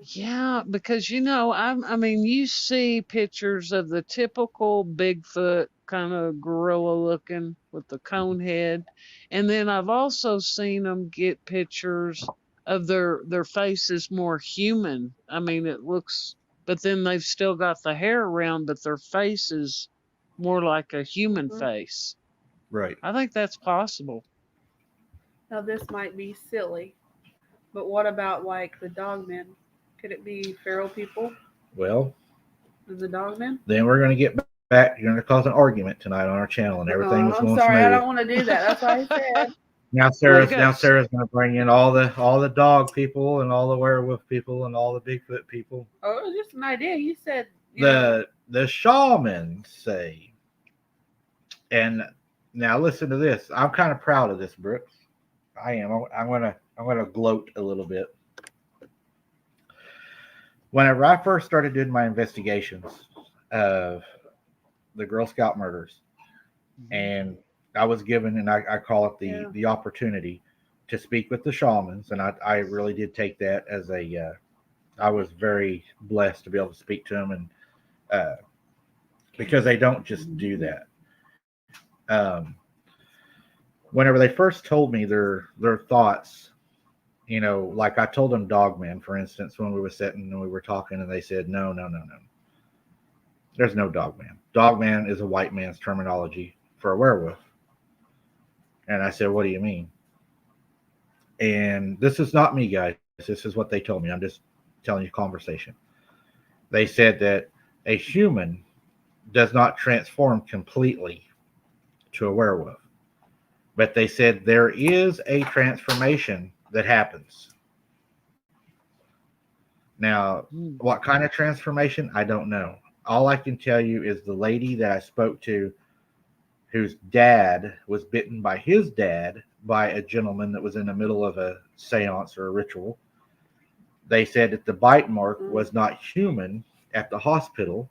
Yeah, because I mean, you see pictures of the typical Bigfoot kind of gorilla looking with the cone head, and then I've also seen them get pictures of their faces more human. I mean, it looks, but then they've still got the hair around, but their face is more like a human face. Right. I think that's possible. Now this might be silly, but what about like the dogmen? Could it be feral people Well, and the dogmen? then we're going to get back. You're going to cause an argument tonight on our channel, and everything was I'm going sorry, I smooth. don't want to do that. That's why I said. Now Well, Sarah's going to bring in all the dog people and all the werewolf people and all the Bigfoot people. Oh, it was just an idea. You said you know, The shamans say, and now listen to this. I'm kind of proud of this, Brooks. I am. I'm gonna gloat a little bit. Whenever I first started doing my investigations of the Girl Scout murders, and I was given, and I call it the opportunity to speak with the shamans, and I really did take that as I was very blessed to be able to speak to them, and because they don't just do that. Whenever they first told me their thoughts, like I told them Dogman, for instance, when we were sitting and we were talking, and they said, no. There's no Dogman. Dogman is a white man's terminology for a werewolf. And I said, what do you mean? And this is not me, guys. This is what they told me. I'm just telling you conversation. They said that a human does not transform completely to a werewolf. But they said there is a transformation that happens. Now, what kind of transformation? I don't know. All I can tell you is the lady that I spoke to, whose dad was bitten by his dad by a gentleman that was in the middle of a seance or a ritual. They said that the bite mark was not human at the hospital,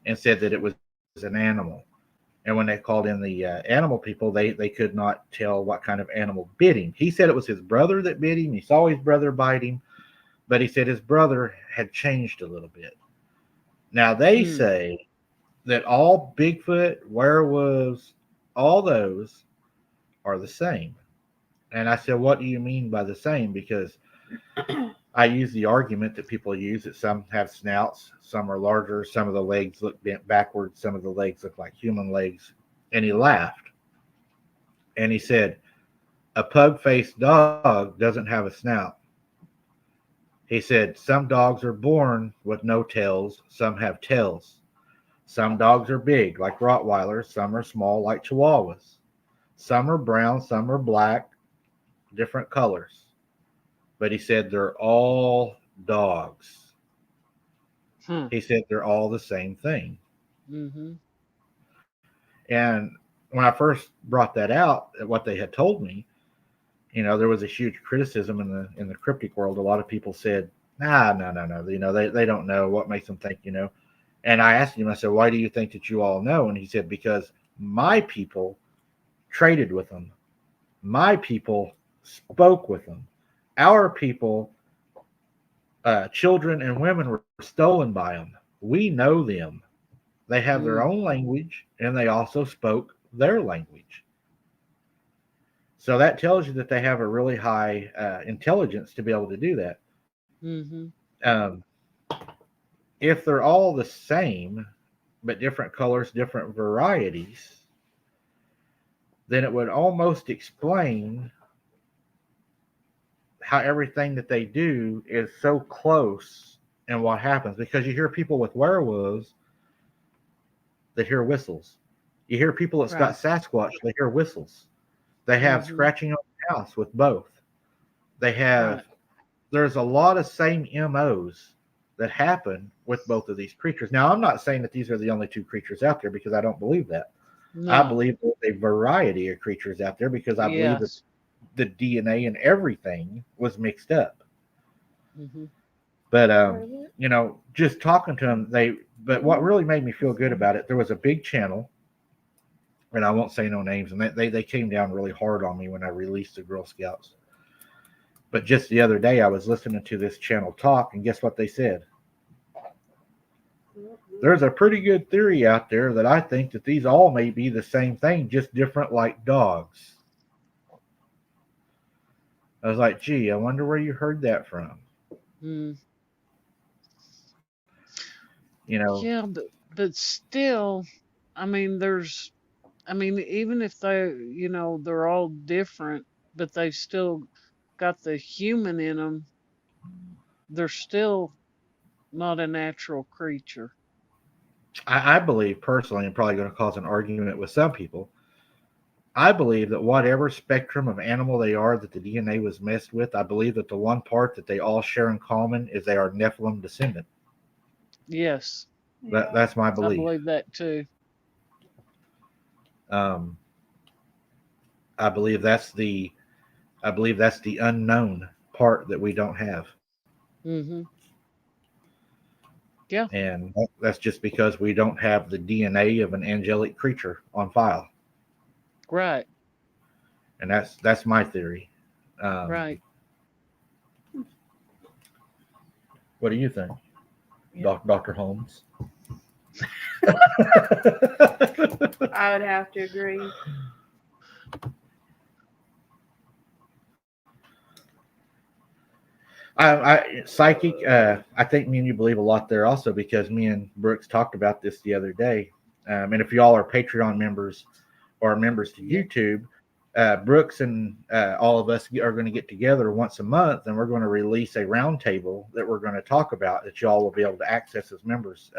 and said that it was an animal. And when they called in the animal people, they could not tell what kind of animal bit him. He said it was his brother that bit him. He saw his brother bite him, but he said his brother had changed a little bit. Now, they say that all Bigfoot, werewolves, all those are the same. And I said, what do you mean by the same? Because I use the argument that people use that some have snouts, some are larger, some of the legs look bent backwards, some of the legs look like human legs. And he laughed. And he said, a pug-faced dog doesn't have a snout. He said, some dogs are born with no tails, some have tails. Some dogs are big, like Rottweilers, some are small, like Chihuahuas. Some are brown, some are black, different colors. But he said they're all dogs. He said they're all the same thing. And when I first brought that out, what they had told me, there was a huge criticism in the cryptic world. A lot of people said, no. They don't know what makes them think, And I asked him, I said, why do you think that you all know? And he said, because my people traded with them. My people spoke with them. Our people, children and women, were stolen by them. We know them. They have their own language, and they also spoke their language. So that tells you that they have a really high intelligence to be able to do that. If they're all the same, but different colors, different varieties, then it would almost explain how everything that they do is so close and what happens. Because you hear people with werewolves that hear whistles. You hear people that's got Sasquatch, they hear whistles. They have scratching on the house with both. They have there's a lot of same MOs that happen with both of these creatures. Now, I'm not saying that these are the only two creatures out there because I don't believe that. I No. believe there's a variety of creatures out there because I believe that Yes. the DNA and everything was mixed up. Hmm. But Toilet? just talking to them, but what really made me feel good about it, there was a big channel, and I won't say no names, and they came down really hard on me when I released the Girl Scouts. But just the other day, I was listening to this channel talk, and guess what they said? There's a pretty good theory out there that I think that these all may be the same thing, just different like dogs. I was like, gee, I wonder where you heard that from. Mm. You know, Yeah, but still, I mean, even if they're all different, but they've still got the human in them, they're still not a natural creature. I believe personally, I'm probably going to cause an argument with some people. I believe that whatever spectrum of animal they are that the DNA was messed with, I believe that the one part that they all share in common is they are Nephilim descendant. Yes, That's my I belief. believe that too. Um, I believe that's the unknown part that we don't have, Hmm. Yeah, and that's just because we don't have the DNA of an angelic creature on file, right, and that's my theory. Um, right. what do you think, Yeah. Dr. Holmes? I would have to agree. Psychic. I think me and you believe a lot there also because me and Brooks talked about this the other day. And if y'all are Patreon members or members to Yeah. YouTube, Brooks and all of us are going to get together once a month, and we're going to release a roundtable that we're going to talk about that y'all will be able to access as members.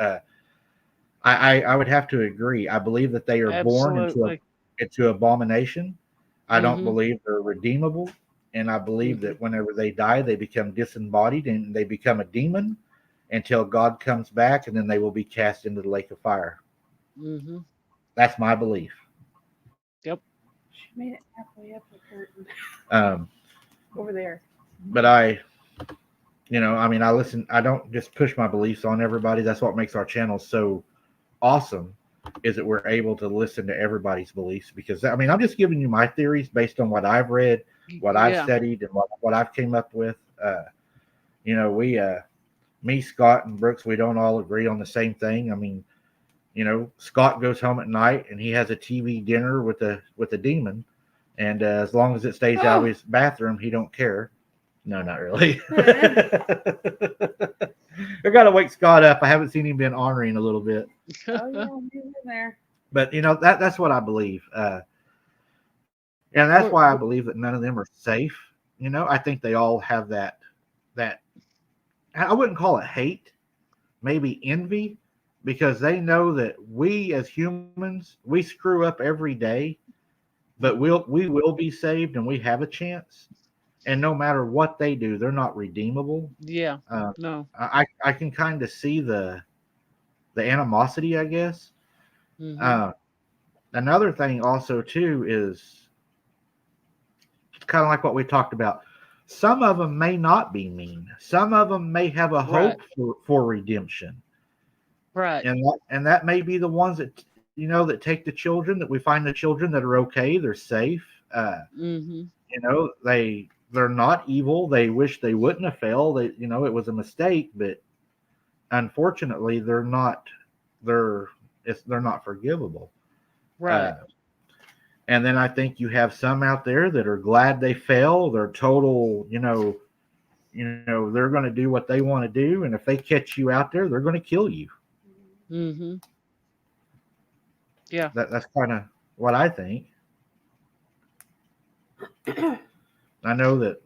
I would have to agree. I believe that they are born Absolutely. into abomination. I don't Hmm. believe they're redeemable, and I believe Hmm. that whenever they die, they become disembodied and they become a demon until God comes back, and then they will be cast into the lake of fire. Hmm. That's my belief. Yep. She made it halfway up the curtain Um, over there. but I mean, I listen. I don't just push my beliefs on everybody. That's what makes our channel so awesome. Is that we're able to listen to everybody's beliefs because I mean I'm just giving you my theories based on what I've read, what I've Yeah. studied, and what I've came up with. We me, Scott, and Brooks, we don't all agree on the same thing. I mean, Scott goes home at night and he has a TV dinner with a demon, and as long as it stays out of Oh, his bathroom, he don't care. No, not really. I gotta wake Scott up. I haven't seen him been ornery in a little bit, oh yeah, he's in there. but that's what I believe, and that's We're, why I believe that none of them are safe. I think they all have that I wouldn't call it hate, maybe envy, because they know that we as humans we screw up every day, but we will be saved and we have a chance. And no matter what they do, they're not redeemable. yeah. Uh, No. I can kind of see the animosity, I guess. Hmm. Uh, Another thing also too is kind of like what we talked about. Some of them may not be mean. Some of them may have a Right. hope for redemption, Right. and that may be the ones that take the children. That we find the children that are okay, they're safe. Hmm. They're not evil. They wish they wouldn't have failed. It was a mistake, but unfortunately, they're they're not forgivable. Right. Uh, and then I think you have some out there that are glad they fell. They're total, they're going to do what they want to do, and if they catch you out there, they're going to kill you. Hmm. Yeah. That's kind of what I think. I know that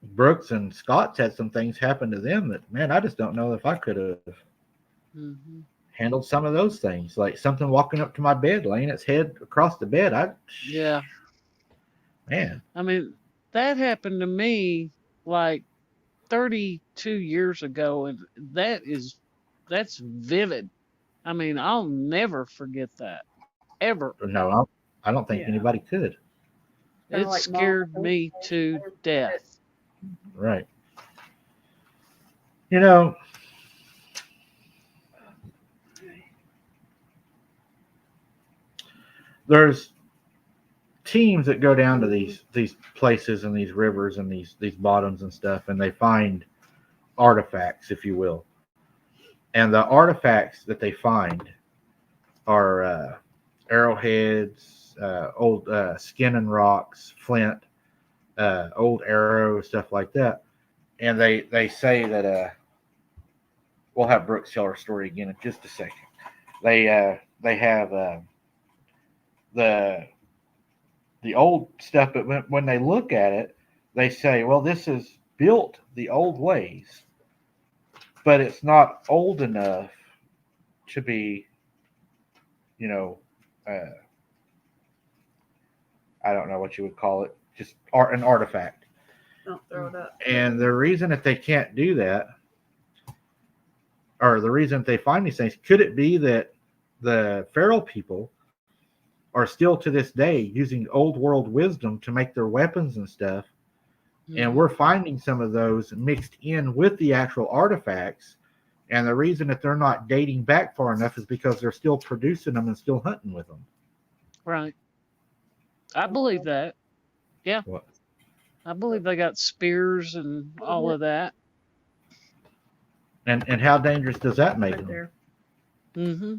Brooks and Scott's had some things happen to them that, man, I just don't know if I could have Hmm. handled some of those things. Like something walking up to my bed, laying its head across the bed. Yeah. Man, I mean, that happened to me like 32 years ago, and that's vivid. I mean, I'll never forget that ever. No, I don't think Yeah. anybody could. Kind of It like mom. scared me to death. Right. You know, there's teams that go down to these places and these rivers and these bottoms and stuff, and they find artifacts, if you will. And the artifacts that they find are arrowheads, old skin and rocks, flint, old arrows, stuff like that. And they say that we'll have Brooks tell her story again in just a second. They have the the old stuff, but when they look at it, they say, well, this is built the old ways, but it's not old enough to be, you know, uh, I don't know what you would call it, just an artifact. Don't throw it up. And the reason that they can't do that, or the reason that they find these things, could it be that the feral people are still to this day using old world wisdom to make their weapons and stuff? And we're finding some of those mixed in with the actual artifacts. And the reason that they're not dating back far enough is because they're still producing them and still hunting with them. Right. I believe that. Yeah. What? I believe they got spears and all of that. And how dangerous does that make Right them? there. Mm-hmm.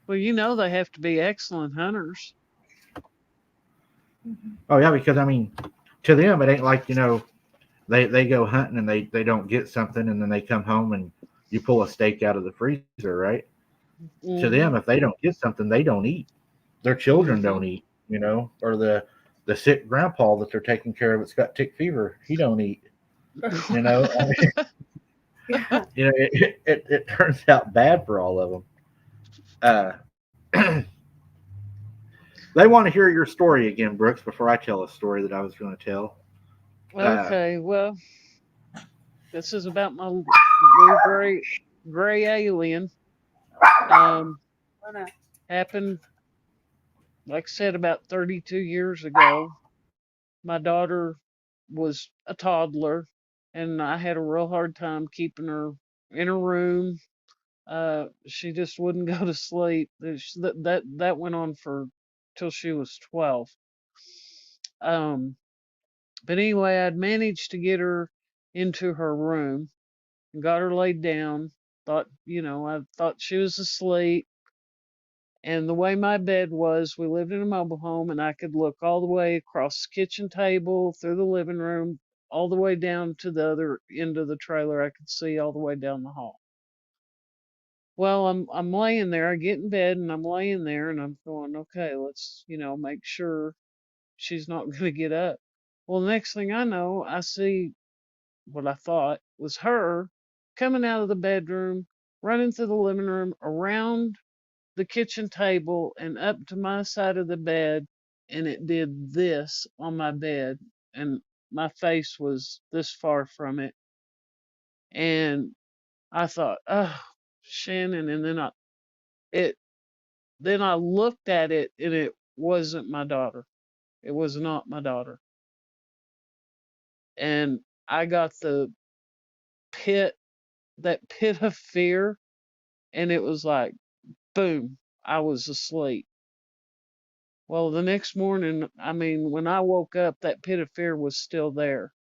Well, you know they have to be excellent hunters. Oh yeah, because I mean, to them it ain't like, they go hunting and they don't get something and then they come home and you pull a steak out of the freezer, right? To them, if they don't get something, they don't eat. Their children don't eat, or the sick grandpa that they're taking care of that's got tick fever, he don't eat. I mean, Yeah. it turns out bad for all of them. They want to hear your story again, Brooks, before I tell a story that I was going to tell. Okay, well, this is about my little gray alien. Oh, no. Happened, like I said, about 32 years ago. My daughter was a toddler, and I had a real hard time keeping her in a room. She just wouldn't go to sleep. That went on for till she was 12. Um, but anyway, I'd managed to get her into her room and got her laid down. I thought she was asleep. And the way my bed was, we lived in a mobile home, and I could look all the way across the kitchen table, through the living room, all the way down to the other end of the trailer. I could see all the way down the hall. Well, I'm laying there. I get in bed and I'm laying there and I'm going, okay, let's, make sure she's not going to get up. Well, the next thing I know, I see what I thought was her coming out of the bedroom, running through the living room, around the kitchen table, and up to my side of the bed. And it did this on my bed. And my face was this far from it. And I thought, oh, Shannon. And it, then I looked at it and it wasn't my daughter. It was not my daughter. And I got pit, that pit of fear. And it was like, boom, I was asleep. Well, the next morning, I mean, when I woke up, that pit of fear was still there.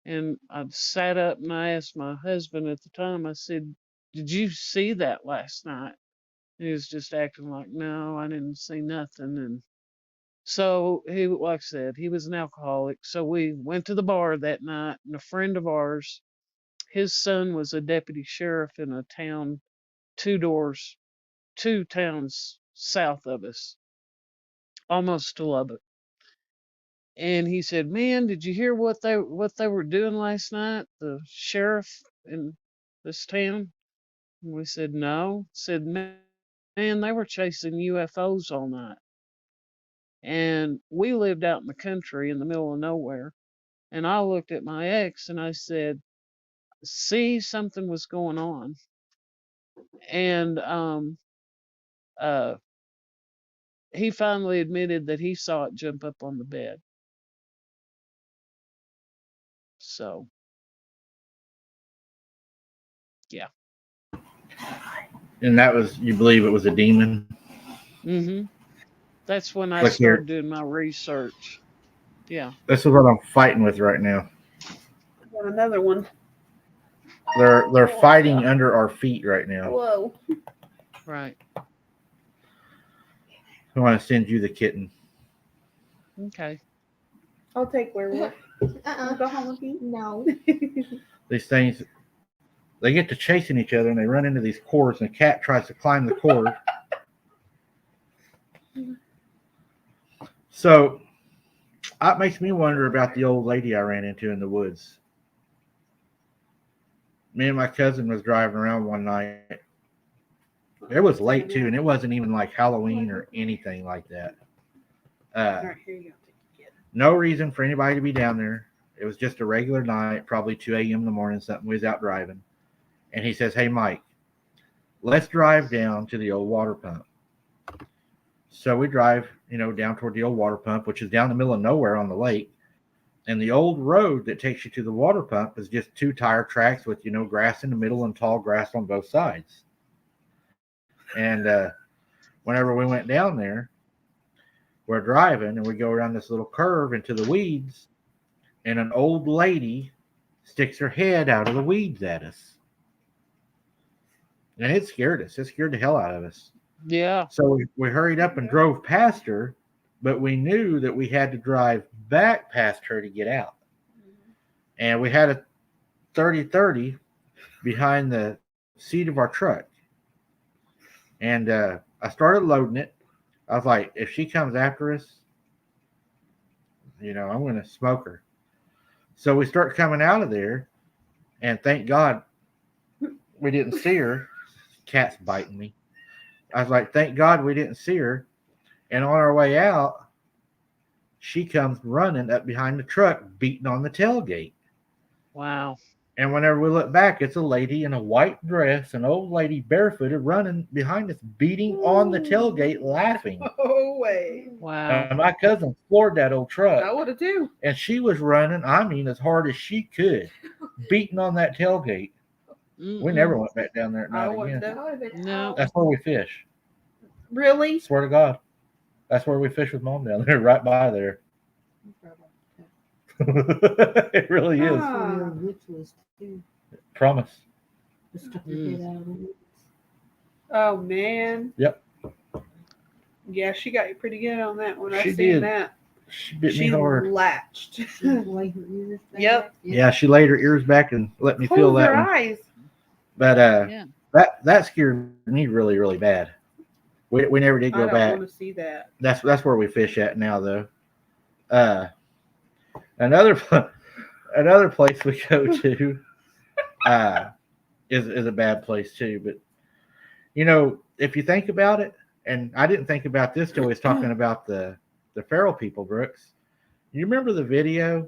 And I sat up and I asked my husband at the time, I said, did you see that last night? And he was just acting like, no, I didn't see nothing. And so he, like I said, he was an alcoholic. So we went to the bar that night, and a friend of ours, his son was a deputy sheriff in a town two towns south of us, almost to Lubbock. And he said, "Man, did you hear what they were doing last night? The sheriff in this town?" And we said, "No." Said, "Man, they were chasing UFOs all night." And we lived out in the country in the middle of nowhere. And I looked at my ex and I said, see, something was going on. And uh, he finally admitted that he saw it jump up on the bed. So, yeah. And that was, you believe it was a demon? hmm That's when I Look here. started doing my research. Yeah. This is what I'm fighting with right now. Got another one. They're fighting under our feet right now. Whoa. Right. I want to send you the kitten. Okay. I'll take werewolf. Uh-uh. Go home with you. No. These things, they get to chasing each other and they run into these cords, and the cat tries to climb the cord. So that makes me wonder about the old lady I ran into in the woods. Me and my cousin was driving around one night. It was late too, and it wasn't even like Halloween or anything like that. All right, here you go. Take the kid. No reason for anybody to be down there. It was just a regular night, probably 2 a.m. in the morning, something. We was out driving. And he says, hey, Mike, let's drive down to the old water pump. So we drive, down toward the old water pump, which is down in the middle of nowhere on the lake. And the old road that takes you to the water pump is just 2 tire tracks with, grass in the middle and tall grass on both sides. And whenever we went down there, we're driving and we go around this little curve into the weeds, and an old lady sticks her head out of the weeds at us. And it scared us. It scared the hell out of us. Yeah. So we hurried up and drove past her, but we knew that we had to drive back past her to get out. And we had a 30-30 behind the seat of our truck. And I started loading it. I was like, if she comes after us, I'm going to smoke her. So we start coming out of there, and thank God we didn't see her. Cat's biting me. I was like, thank God we didn't see her. And on our way out, she comes running up behind the truck, beating on the tailgate. Wow. And whenever we look back, it's a lady in a white dress, an old lady barefooted, running behind us, beating on the tailgate, laughing. Oh, way. Wow. And my cousin floored that old truck. I would have too. And she was running, as hard as she could, beating on that tailgate. We never went back down there at I night wouldn't again. have. That would have been No. out. That's where we fish. Really? Swear to God. That's where we fish with Mom down there, right by there. It really is. Ah. Your witch was too. Promise. Just stuck your head out of the woods. Oh, man. Yep. Yeah, she got you pretty good on that one. I She seen did. that. She bit me She hard. latched. She lay her ears back. Yep. Yeah, she laid her ears back and let me feel Close that her one. eyes. But Yeah. that scared me really, really bad. We never did I go don't back. want to see that. That's where we fish at now, though. Another place we go to is a bad place too. But if you think about it, and I didn't think about this till we was talking about the feral people, Brooks. You remember the video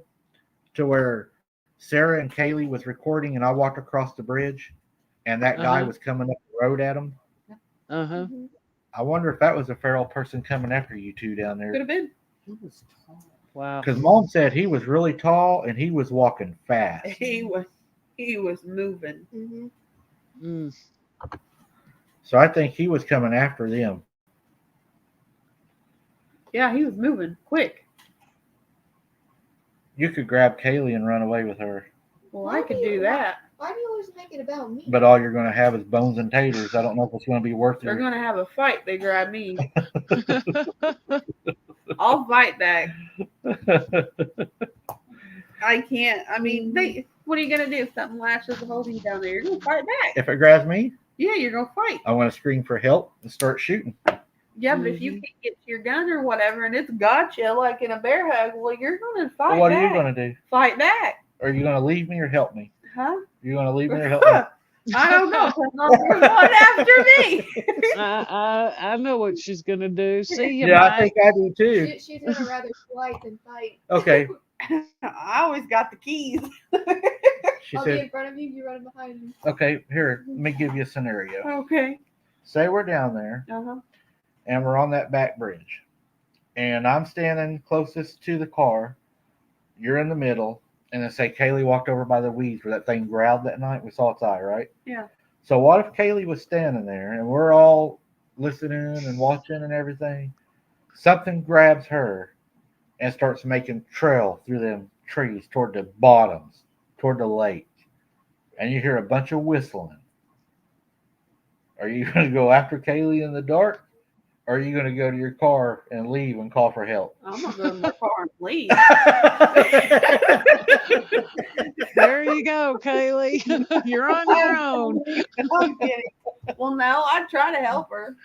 to where Sarah and Kaylee was recording, and I walked across the bridge, and that guy was coming up the road at them. Uh-huh. I wonder if that was a feral person coming after you two down there. Could have been. He was tall. Wow. Because Mom said he was really tall and he was walking fast. He was moving. Mm-hmm. Mm. So I think he was coming after them. Yeah, he was moving quick. You could grab Kaylee and run away with her. Well, I could do that. Why do you always make it about me? But all you're going to have is bones and taters. I don't know if it's going to be worth They're it. gonna have a fight. They grab me. I'll fight back. I can't. I mean, what are you gonna do? If something lashes a hold of you down there, you're gonna fight back. If it grabs me, Yeah, you're gonna fight. I want to scream for help and start shooting. Yeah, but if you can't get to your gun or whatever, and it's gotcha like in a bear hug, well, you're gonna fight Well, what back. are you going to do? Fight back, Are you going to leave me or help me? huh? You're going to leave me or help me? I don't know. 'Cause you're going after me. I know what she's gonna do. See you, Yeah, I Mike. think I do too. She's gonna rather fight than fight. Okay, I always got the keys. She I'll be said, in front of you. You run behind me. okay, here, let me give you a scenario. Okay. Say we're down there Uh-huh. and we're on that back bridge, and I'm standing closest to the car. You're in the middle, and then say Kaylee walked over by the weeds where that thing growled that night. We saw its eye, right? Yeah. So what if Kaylee was standing there and we're all listening and watching and everything? Something grabs her and starts making trail through them trees toward the bottoms, toward the lake, and you hear a bunch of whistling. Are you going to go after Kaylee in the dark? Or are you going to go to your car and leave and call for help? I'm gonna go to my car and leave. There you go, Kaylee. You're on your own. I'm kidding. Well, no, I'd try to help her.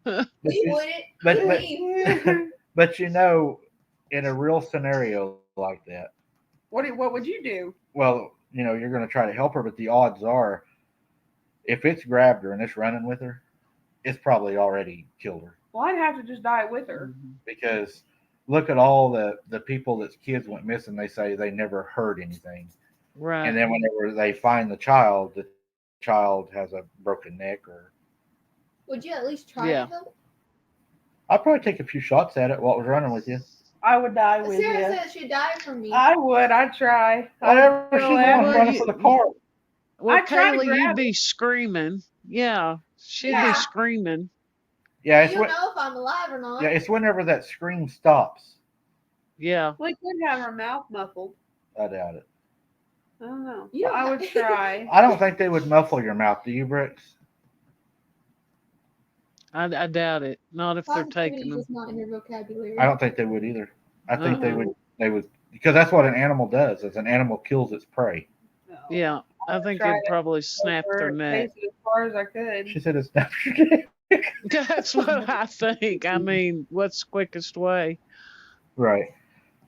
But We you, wouldn't. but, We but, leave. but you know, in a real scenario like that, What would you do? well, you're going to try to help her, but the odds are, if it's grabbed her and it's running with her, it's probably already killed her. Well, I'd have to just die with her. Because look at all the people that's kids went missing. They say they never heard anything, Right. and then whenever they find the child has a broken neck or. Would you at least try Yeah. to help? I'd probably take a few shots at it while it was running with you. I would die with Sarah you. said she'd die for me. I would. I'd try. Whatever, I'd she's go the one after- Well, running for the car. Well, I'd try to Kaylee, grab you'd be screaming. Yeah, she'd Yeah. be screaming. Yeah, it's You don't know if I'm alive or not. yeah, it's whenever that scream stops. Yeah. We could have her mouth muffled. I doubt it. I don't know. You don't I have- would try. I don't think they would muffle your mouth. Do you, Brooks? I doubt it. Not if they're Positivity taking them. is not in your vocabulary. I don't think they would either. I think they Uh-uh. would. They would because that's what an animal does. Is an animal kills its prey. No. Yeah, I think try they'd to probably snap Or their neck. taste it as far as I could. She said it's not your neck. That's what I think. I mean, what's the quickest way? Right.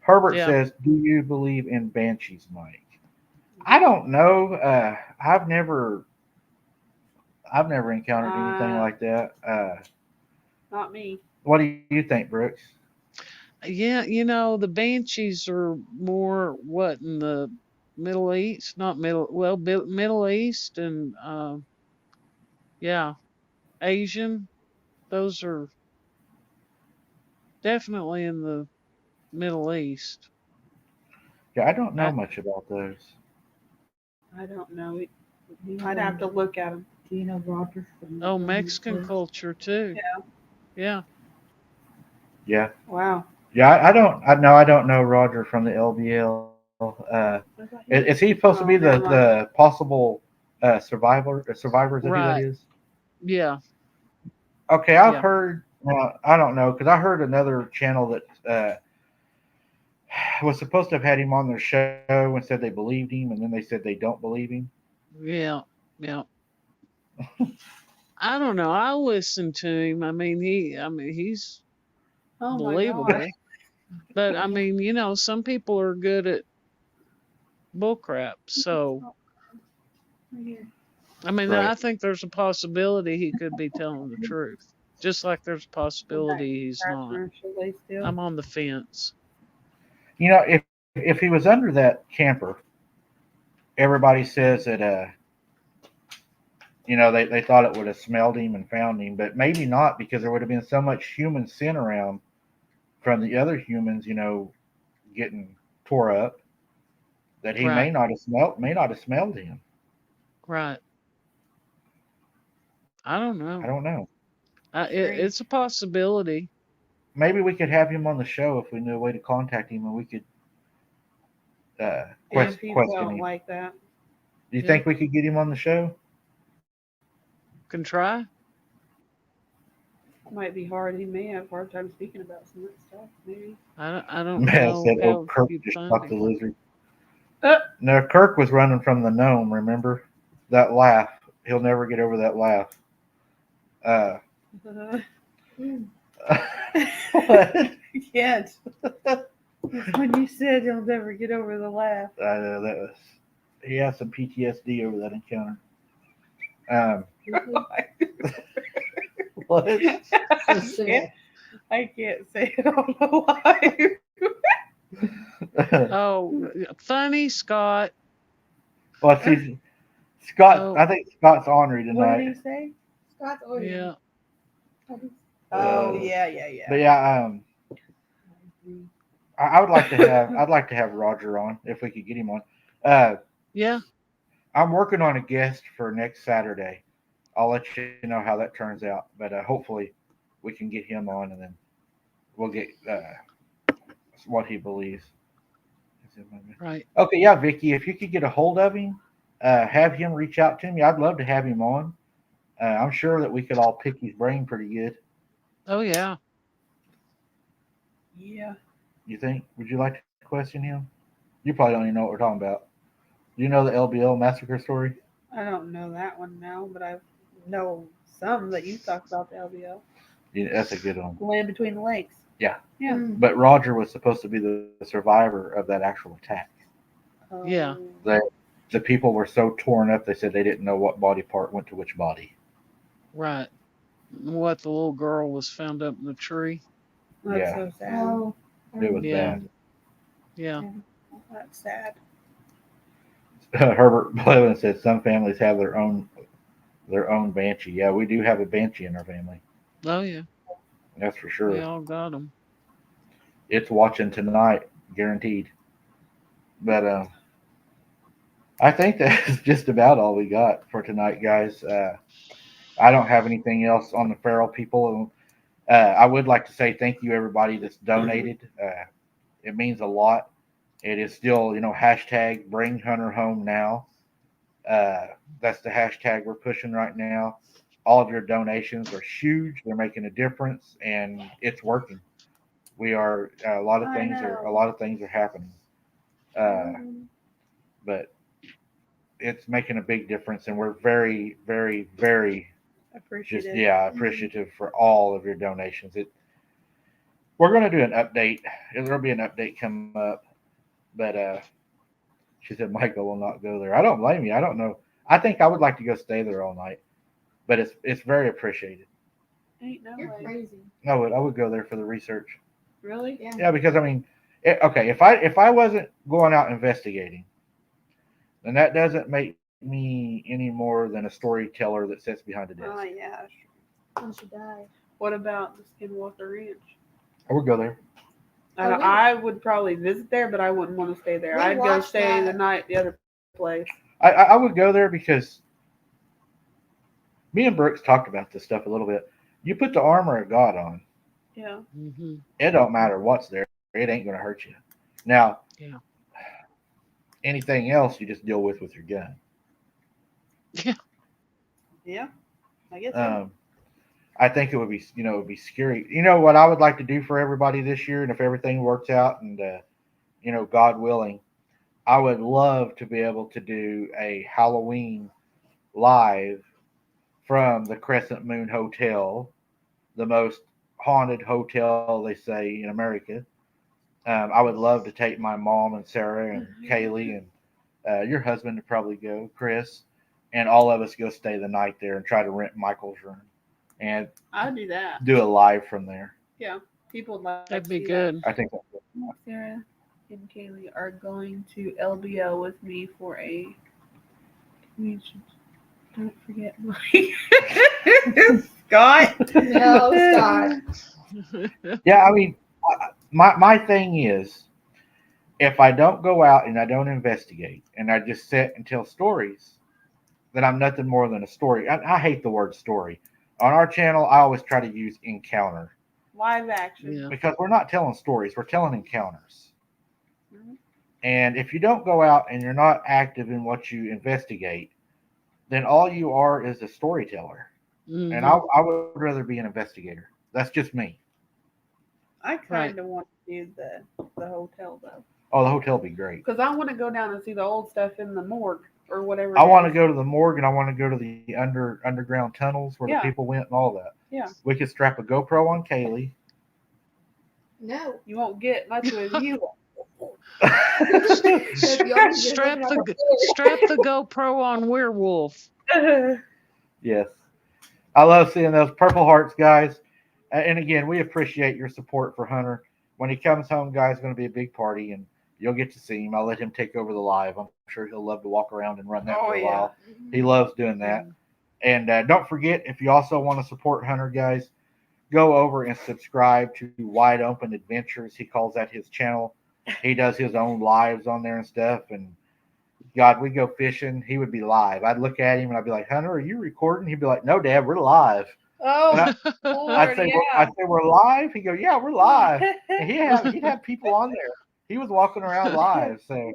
Herbert Yeah. says, "Do you believe in banshees, Mike?" I don't know. I've never encountered anything like that. Not me. What do you think, Brooks? Yeah, the Banshees are more what in the Middle East, not Middle East and yeah, Asian. Those are definitely in the Middle East. Yeah, I don't know I- much about those. I don't know. Do you know I'd have to look at them. Do you know Roger from? Oh, Mexican culture too. Yeah. Yeah, Wow. yeah. I don't know Roger from the LBL. Is he supposed to be Oh, never the possible survivor? Survivor, is that who that Right. is? Yeah. Okay, I've Yeah. heard. I don't know because I heard another channel that was supposed to have had him on their show and said they believed him, and then they said they don't believe him. Yeah. Yeah. I don't know. I listen to him. I mean, he's Oh my believable. God. But I mean, some people are good at bullcrap. So I mean, Right. I think there's a possibility he could be telling the truth. Just like there's a possibility he's not. Should they still? I'm on the fence. If he was under that camper, everybody says that they thought it would have smelled him and found him, but maybe not because there would have been so much human sin around from the other humans, getting tore up that he may Right. not have smelled him. Right. I don't I know. don't know. It's a possibility. Maybe we could have him on the show if we knew a way to contact him and we could If he question felt him. like that. Do you Yeah. think we could get him on the show? Can try. Might be hard. He may have a hard time speaking about some of that stuff. Maybe. I don't Man, know said how old Kirk you'd just find shot the him. lizard. Uh. No, Kirk was running from the gnome, remember? That laugh. He'll never get over that laugh. What? Can't. When you said you'll never get over the laugh. He has some PTSD over that encounter. What? I can't say it on the live. Oh, funny Scott. Well, see, Scott. Oh, I think Scott's ornery What did tonight. he say? Scott's ordering. yeah. Oh Uh, yeah, yeah, yeah. But yeah, I would like to have. I'd like to have Roger on if we could get him on. Uh, Yeah. I'm working on a guest for next Saturday. I'll let you know how that turns out. But hopefully, we can get him on, and then we'll get what he believes. Right. Okay, yeah, Vicky, if you could get a hold of him, have him reach out to me. I'd love to have him on. I'm sure that we could all pick his brain pretty good. Oh, yeah. Yeah. You think? Would you like to question him? You probably don't even know what we're talking about. Do you know the LBL massacre story? I don't know that one now, but I know some that you talked about the LBO. Yeah, that's a good one. The land between the lakes. Yeah. Yeah. Mm. But Roger was supposed to be the survivor of that actual attack. Yeah. Oh. The people were so torn up, they said they didn't know what body part went to which body. Right. What, the little girl was found up in the tree? That's Yeah. so sad. Oh, It was Yeah. bad. Yeah. That's sad. Herbert Blevin said some families have their own banshee. Yeah, we do have a banshee in our family. Oh, yeah. That's for We sure. all got them. It's watching tonight, guaranteed. But I think that's just about all we got for tonight, guys. I don't have anything else on the feral people. I would like to say thank you everybody that's donated. It means a lot. It is still, hashtag bring Hunter home now. That's the hashtag we're pushing right now. All of your donations are huge. They're making a difference, and it's working. We are a lot of things are happening, uh, but it's making a big difference, and we're very, very, very just Appreciative. appreciative for all of your donations. We're going to do an update. There'll be an update come up, but she said Michael will not go there. I don't blame you. I don't know. I think I would like to go stay there all night, but it's very appreciated. Ain't no you're way. crazy. I would go there for the research. Really? Yeah. Yeah, because I mean, okay, if I wasn't going out investigating, then that doesn't make me any more than a storyteller that sits behind a desk. Oh yeah. Once you die. What about the Skinwalker Ranch? I would go there. Oh, I would probably visit there, but I wouldn't want to stay there. We I'd go watched stay the that. night the other place. I would go there because me and Brooks talked about this stuff a little bit. You put the armor of God on, Yeah. Hmm. it don't matter what's there. It ain't going to hurt you. Now, Yeah. anything else you just deal with your gun. Yeah. Yeah. I guess so. I think it would be scary. You know what I would like to do for everybody this year, and if everything works out, and God willing, I would love to be able to do a Halloween live from the Crescent Moon Hotel, the most haunted hotel they say in America. I would love to take my mom and Sarah and Kaylee and your husband to probably go, Chris, and all of us go stay the night there and try to rent Michael's room and I'd do that. do a live from there. Yeah. People would like That'd to be see good. I think that. Sarah and Kaylee are going to LBO with me for a convention. Don't forget my Scott. No, Scott. yeah. I mean, my thing is, if I don't go out and I don't investigate and I just sit and tell stories, then I'm nothing more than a story. I hate the word story. On our channel, I always try to use encounter Live action. Yeah. because we're not telling stories, we're telling encounters. Mhm. And if you don't go out and you're not active in what you investigate, then all you are is a storyteller. And Hmm. I would rather be an investigator. That's just me. I Right. kind of want to do the hotel though, Oh, the hotel would be great. because I want to go down and see the old stuff in the morgue or whatever. I it want to is. go to the morgue and I want to go to the underground tunnels where Yeah. the people went and all that. Yeah. We could strap a GoPro on Kaylee. No. You won't get much with you. If you only just Strap looking at the the strap the GoPro on Werewolf. Yes. I love seeing those Purple Hearts, guys. And again, we appreciate your support for Hunter. When he comes home, guys, it's going to be a big party. And you'll get to see him. I'll let him take over the live. I'm sure he'll love to walk around and run that Oh, for a yeah. while. He loves doing that. And don't forget, if you also want to support Hunter, guys, go over and subscribe to Wide Open Adventures. He calls that his channel. He does his own lives on there and stuff. And God, we go fishing. He would be live. I'd look at him and I'd be like, Hunter, are you recording? He'd be like, No, Dad, we're live. Oh, And Lord, I'd say, yeah. we're live. He'd go, Yeah, we're live. And he'd have people on there. He was walking around live. So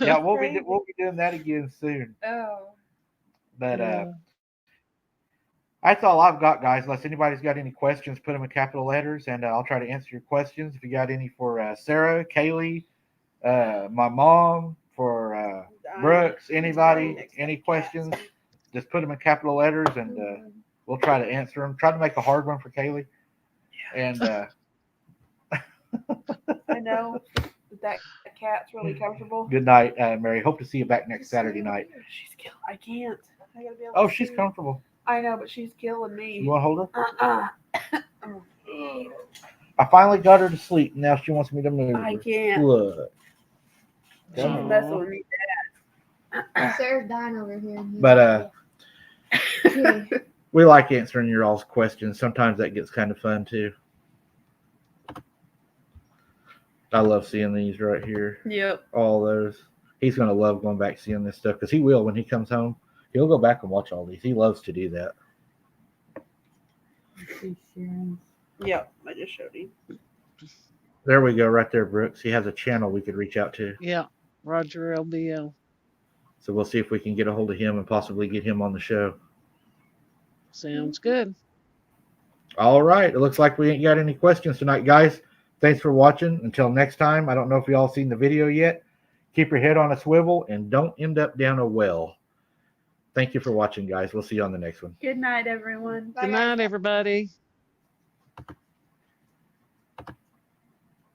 yeah, we'll be doing that again soon. Oh. But Yeah. that's all I've got, guys. Unless anybody's got any questions, put them in capital letters, and I'll try to answer your questions. If you got any for Sarah, Kaylee, my mom, for Brooks, anybody, any questions, just put them in capital letters, and we'll try to answer them. Try to make a hard one for Kaylee. And I know that cat's really comfortable. good night, Mary. Hope to see you back next Saturday night. She's killing. I can't. I gotta be able Oh, to she's see. comfortable. I know, but she's killing me. You want to hold her? Uh-uh. I finally got her to sleep. Now she wants me to move I her. can't. Look. She's Aw. messing with me. Sarah's dying over here. But Yeah. we like answering your all's questions. Sometimes that gets kind of fun too. I love seeing these right here. Yep. All those. He's gonna love going back seeing this stuff because he will when he comes home. He'll go back and watch all these. He loves to do that. See Sharon's. Yep. I just showed you. There we go, right there, Brooks. He has a channel we could reach out to. Yeah. Roger LBL. So we'll see if we can get a hold of him and possibly get him on the show. Sounds good. All right. It looks like we ain't got any questions tonight, guys. Thanks for watching. Until next time, I don't know if you all seen the video yet. Keep your head on a swivel and don't end up down a well. Thank you for watching, guys. We'll see you on the next one. Good night, everyone. Good night, everybody.